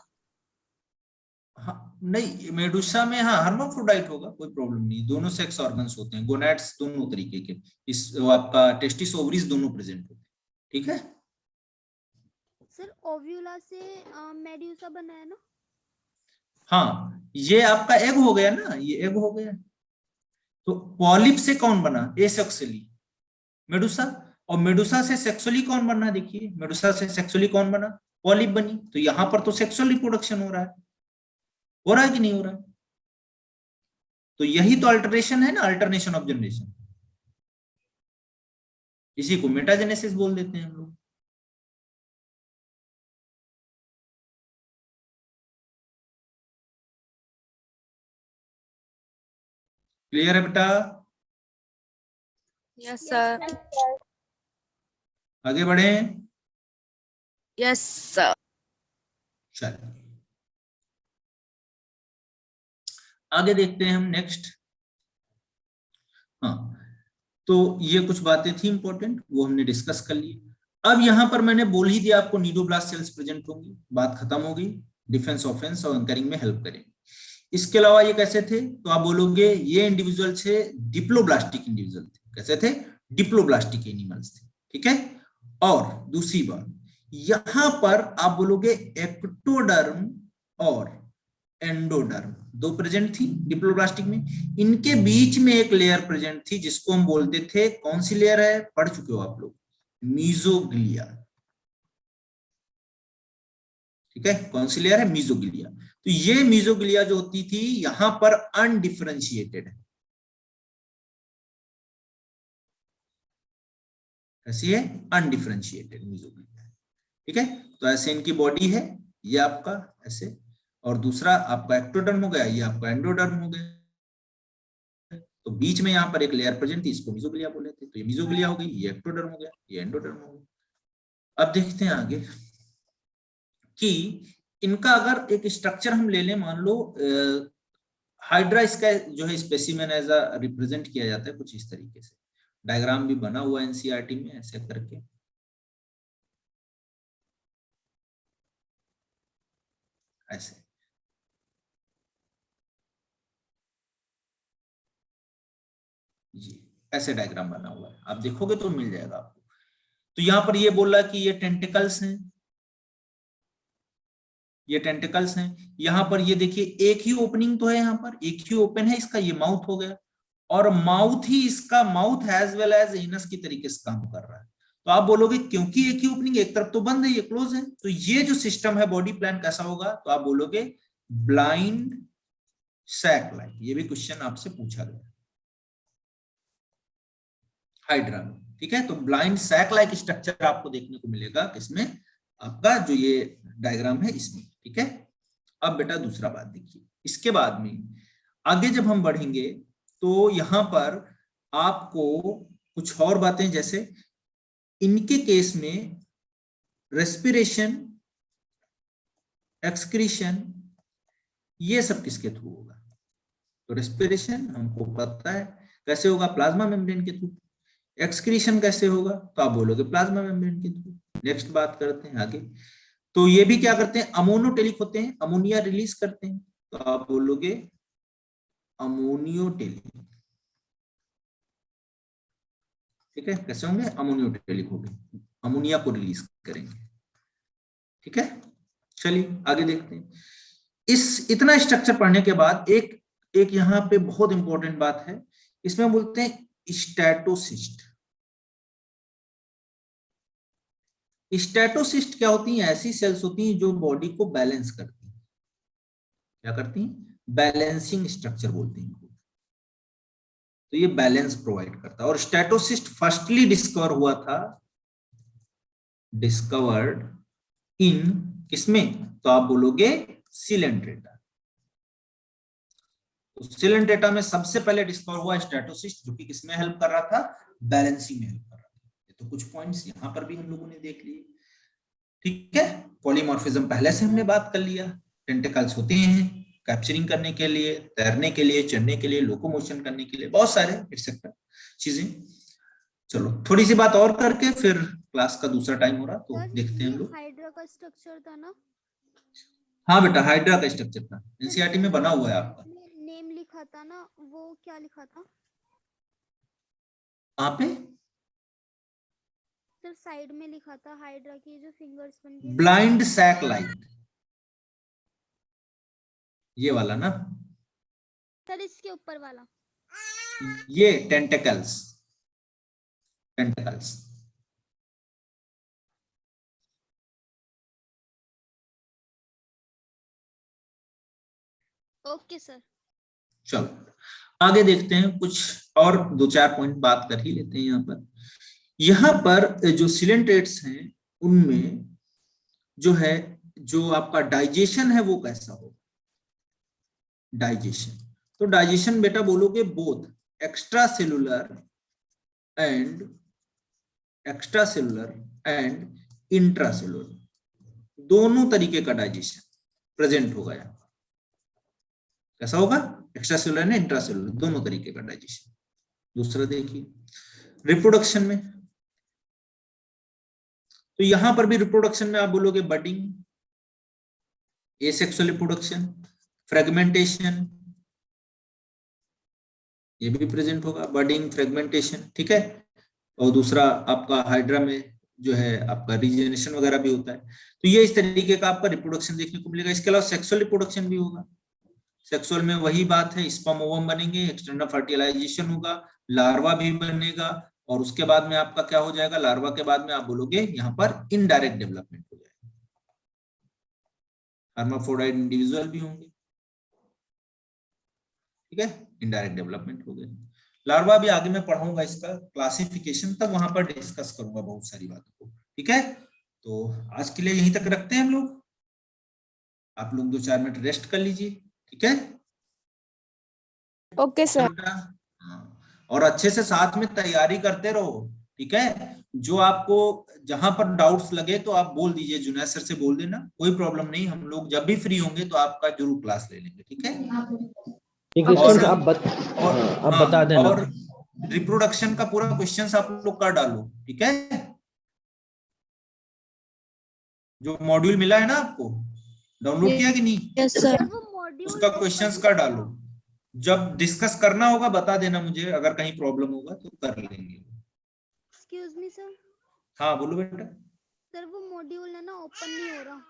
हाँ नहीं, मेडुसा में हाँ हर्माफ्रोडाइट होगा, कोई प्रॉब्लम नहीं, दोनों सेक्स ऑर्गन्स होते हैं, गोनैड्स दोनों तरीके के, इस वो आपका टेस्टिस ओवरीज दोनों प्रेजेंट होते हैं, ठीक है? सर ओव्यूला से मेड्यूसा बना है ना? हाँ ये आपका एग हो गया ना, ये एग हो गया। तो पॉलिप से कौन बना? एसेक्सुअली मेडुसा, और मेडुसा से सेक्सुअली कौन बना? देखिए मेडुसा से सेक्सुअली कौन बना? पॉलिप बनी। तो यहां पर तो सेक्सुअल रिप्रोडक्शन हो रहा है कि नहीं हो रहा है? तो यही तो अल्टरेशन है ना, अल्टरनेशन ऑफ जनरेशन, इसी को मेटाजेनेसिस बोल देते हैं हम लोग। क्लियर है बेटा? Yes, sir. आगे बढ़े। Yes, sir. चलिए आगे देखते हैं हम नेक्स्ट। हाँ तो ये कुछ बातें थी इंपॉर्टेंट, वो हमने डिस्कस कर ली। अब यहां पर मैंने बोल ही दिया आपको नीडोब्लास्ट सेल्स प्रेजेंट होंगी, बात खत्म हो गई। डिफेंस ऑफेंस और एंकरिंग में हेल्प करेंगे। इसके अलावा ये कैसे थे? तो आप बोलोगे ये इंडिविजुअल थे डिप्लोब्लास्टिक इंडिविजुअल थे। कैसे थे? डिप्लोब्लास्टिक एनिमल्स थे, ठीक है? और दूसरी बात, यहां पर आप बोलोगे एक्टोडर्म और एंडोडर्म दो प्रेजेंट थी डिप्लोब्लास्टिक में। इनके बीच में एक लेयर प्रेजेंट थी जिसको हम बोलते थे, कौन सी लेयर है? पढ़ चुके हो आप लोग, मीजोग्लिया, ठीक है? कौन सी लेयर है? मीजोग्लिया। तो ये मीजोग्लिया जो होती थी यहां पर अनडिफरेंशिएटेड है। कैसी है? अनडिफरेंशिएटेड मीजोग्लिया, ठीक है? तो ऐसे इनकी बॉडी है, ये आपका ऐसे, और दूसरा आपका एक्टोडर्म हो गया, ये आपका एंडोडर्म हो गया। तो बीच में यहाँ पर एक लेयर प्रेजेंट थी, इसको मीजोग्लिया बोले थे। तो ये मीजोग्लिया हो गई, ये एक्टोडर्म हो गया, ये एंडोडर्म हो गया। अब देखते हैं आगे कि इनका अगर एक स्ट्रक्चर हम ले लें, मान लो हाइड्रा इसका जो है स्पेसिमेन एज अ रिप्रेजेंट किया जाता है कुछ इस तरीके से। डायग्राम भी बना हुआ है एनसीईआरटी में ऐसे करके, ऐसे। जी ऐसे डायग्राम बना हुआ है, आप देखोगे तो मिल जाएगा आपको। तो यहाँ पर ये बोल रहा कि ये टेंटिकल्स हैं, ये टेंटिकल्स हैं। यहाँ पर ये देखिए एक ही ओपनिंग तो है, यहाँ पर एक ही ओपन है इसका, ये माउथ हो गया, और माउथ ही इसका, mouth as well as anus की तरीके से काम कर रहा है। तो आप बोलोगे क्योंकि एक ही ओपनिंग, एक तरफ तो बंद है, ये क्लोज है, तो ये जो सिस्टम है बॉडी प्लान कैसा होगा? तो आप बोलोगे ब्लाइंड सैक लाइक। ये भी क्वेश्चन आपसे पूछा गया हाइड्रा में, ठीक है? तो ब्लाइंड सैक लाइक स्ट्रक्चर आपको देखने को मिलेगा किसमें? आपका जो ये डायग्राम है इसमें, ठीक है? अब बेटा दूसरा बात देखिए, इसके बाद में आगे जब हम बढ़ेंगे तो यहां पर आपको कुछ और बातें, जैसे इनके केस में रेस्पिरेशन, एक्सक्रीशन, ये सब किसके थ्रू होगा? तो रेस्पिरेशन हमको पता है कैसे होगा, प्लाज्मा मेम्ब्रेन के थ्रू। एक्सक्रीशन कैसे होगा? तो आप बोलोगे प्लाज्मा मेम्ब्रेन के थ्रू। नेक्स्ट बात करते हैं आगे, तो ये भी क्या करते हैं, अमोनोटेलिक होते हैं, अमोनिया रिलीज करते हैं, तो आप बोलोगे अमोनियोटेलिक। ठीक है, कैसे होंगे, अमोनियोटेलिक हो गए, अमोनिया को रिलीज करेंगे। ठीक है, चलिए आगे देखते हैं। इस इतना स्ट्रक्चर पढ़ने के बाद एक यहाँ पे बहुत इंपॉर्टेंट बात है, इसमें बोलते हैं स्टैटोसिस्ट। स्टैटोसिस्ट क्या होती हैं, ऐसी सेल्स होती हैं जो बॉडी को बैलेंस करती हैं। क्या करती हैं, बैलेंसिंग स्ट्रक्चर बोलते हैं इनको। तो ये बैलेंस प्रोवाइड करता है। और स्टैटोसिस्ट फर्स्टली डिस्कवर हुआ था, डिस्कवर्ड इन किसमें, तो आप बोलोगे सिलेंट्रेटा। तो सिलेंट्रेटा में सबसे पहले डिस्कवर हुआ स्टैटोसिस्ट, जो कि किसमें हेल्प कर रहा था, बैलेंसिंग में हेल्प कर रहा था। तो कुछ पॉइंट्स यहां पर भी हम लोगों ने देख लिए। ठीक है, पॉलीमॉर्फिज्म पहले से हमने बात कर लिया। टेंटिकल्स होते हैं कैप्चरिंग करने के लिए, तैरने के लिए, चढ़ने के लिए, लोकोमोशन करने के लिए, बहुत सारे एक्सेट्रा चीजें। चलो थोड़ी सी बात और करके फिर क्लास का दूसरा टाइम हो रहा, तो देखते हैं हम लोग। हाइड्रा का स्ट्रक्चर था ना? हाँ बेटा, हाइड्रा का स्ट्रक्चर था, एनसीईआरटी में बना हुआ है आपका। नेम लिखा था ना, वो क्या लिखा था कहाँ पे सर? साइड में लिखा था हाइड्रा की जो फिंगर्स बन के, ब्लाइंड सैक लाइट, ये वाला ना सर इसके ऊपर वाला। ये टेंटिकल्स, टेंटिकल्स। Okay sir. चलो आगे देखते हैं, कुछ और दो चार पॉइंट बात कर ही लेते हैं। यहाँ पर जो सिलेंट्रेट्स हैं उनमें जो है, जो आपका डाइजेशन है वो कैसा हो, डाइजेशन। तो डाइजेशन बेटा बोलोगे both extra cellular and intracellular, दोनों तरीके का डाइजेशन प्रेजेंट होगा यहाँ। कैसा होगा, एक्स्ट्रा सेलुलर ने इंट्रासेलुलर, दोनों तरीके का डाइजेशन। दूसरा देखिए रिप्रोडक्शन में, तो यहां पर भी रिप्रोडक्शन में आप बोलोगे बडिंग, एसेक्सुअल रिप्रोडक्शन, फ्रेगमेंटेशन, ये भी प्रेजेंट होगा, बडिंग, फ्रेगमेंटेशन। ठीक है, और दूसरा आपका हाइड्रा में जो है आपका रीजनरेशन वगैरह भी होता है। तो ये इस तरीके का आपका रिप्रोडक्शन देखने को मिलेगा। इसके अलावा सेक्सुअल रिप्रोडक्शन भी होगा। सेक्सुअल में वही बात है, स्पर्म ओवम बनेंगे, एक्सटर्नल फर्टिलाइजेशन होगा, लार्वा भी बनेगा, और उसके बाद में आपका क्या हो जाएगा, लार्वा के बाद में आप बोलोगे यहाँ पर इनडायरेक्ट डेवलपमेंट हो जाएगा, हर्माफ्रोडाइट इंडिविजुअल भी होंगे। ठीक है, इनडायरेक्ट डेवलपमेंट हो गया। लार्वा भी आगे मैं पढ़ाऊंगा, इसका क्लासिफिकेशन तब वहां पर डिस्कस करूंगा बहुत सारी बातों को। ठीक है, तो आज के लिए यहीं तक रखते हैं हम लोग। आप लोग 2-4 मिनट रेस्ट कर लीजिए। ठीक है, ओके सर। और अच्छे से साथ में तैयारी करते रहो। ठीक है, जो आपको जहां पर डाउट्स लगे तो आप बोल दीजिए, जुनैद सर से बोल देना, कोई प्रॉब्लम नहीं। हम लोग जब भी फ्री होंगे तो आपका जरूर क्लास ले लेंगे। ठीक है, ठीक है, और आप बता देना। और रिप्रोडक्शन का पूरा क्वेश्चंस आप लोग कर डालो। ठीक है, जो मॉड्यूल मिला है ना आपको, डाउनलोड किया कि नहीं? Yes sir. वो मॉड्यूल उसका क्वेश्चंस कर डालो। जब डिस्कस करना होगा बता देना मुझे, अगर कहीं प्रॉब्लम होगा तो कर लेंगे। Excuse me sir. हाँ बोलो बेटा। सर वो मॉड्यूल है ना, ओपन नहीं हो रहा।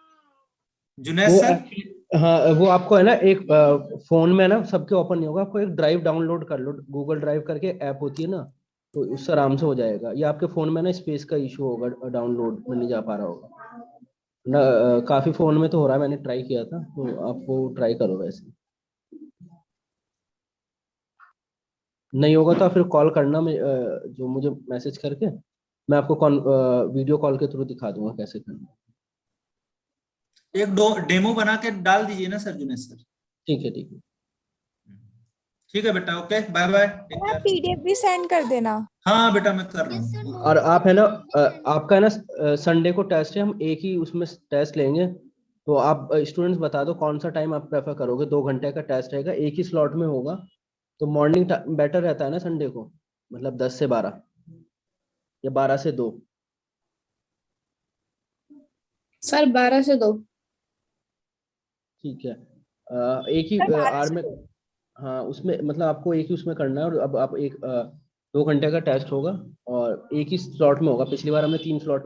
जुनैद वो सर, हाँ, वो आपको है ना एक फोन में ना सबके ओपन नहीं होगा, आपको एक ड्राइव डाउनलोड कर लो, गूगल ड्राइव करके ऐप होती है ना, तो उससे आराम से हो जाएगा। या आपके फोन में ना स्पेस का इशू होगा, डाउनलोड में नहीं जा पा रहा होगा ना। काफी फोन में तो हो रहा है, मैंने ट्राई किया था, तो आप वो ट्राई करो। वैसे नहीं होगा तो फिर कॉल करना, जो मुझे मैसेज करके मैं आपको वीडियो कॉल के थ्रू दिखा दूंगा कैसे करना। एक डेमो बना के डाल दीजिए ना सर, जुनैद सर। ठीक है, ठीक है। ठीक है बेटा, okay, bye bye, take care. PDF भी सेंड कर देना। हाँ बेटा मैं कर रहा यस सर, हूँ। और आप है ना, नोट्स आपका है ना संडे को टेस्ट है, हम एक ही उसमें टेस्ट लेंगे। तो आप स्टूडेंट्स बता दो कौन सा टाइम आप प्रेफर करोगे। 2 घंटे का टेस्ट रहेगा, एक ही स्लॉट में होगा। तो मॉर्निंग बेटर रहता है ना संडे को, मतलब 10 से 12 या 12 से 2। सर 12 से 2। ठीक है, एक ही सर, 12 आर से में, 2। हाँ उसमें मतलब आपको एक ही उसमें करना है, और अब आप एक 2 घंटे का टेस्ट होगा और एक ही स्लॉट में होगा। पिछली बार हमने 3 स्लॉट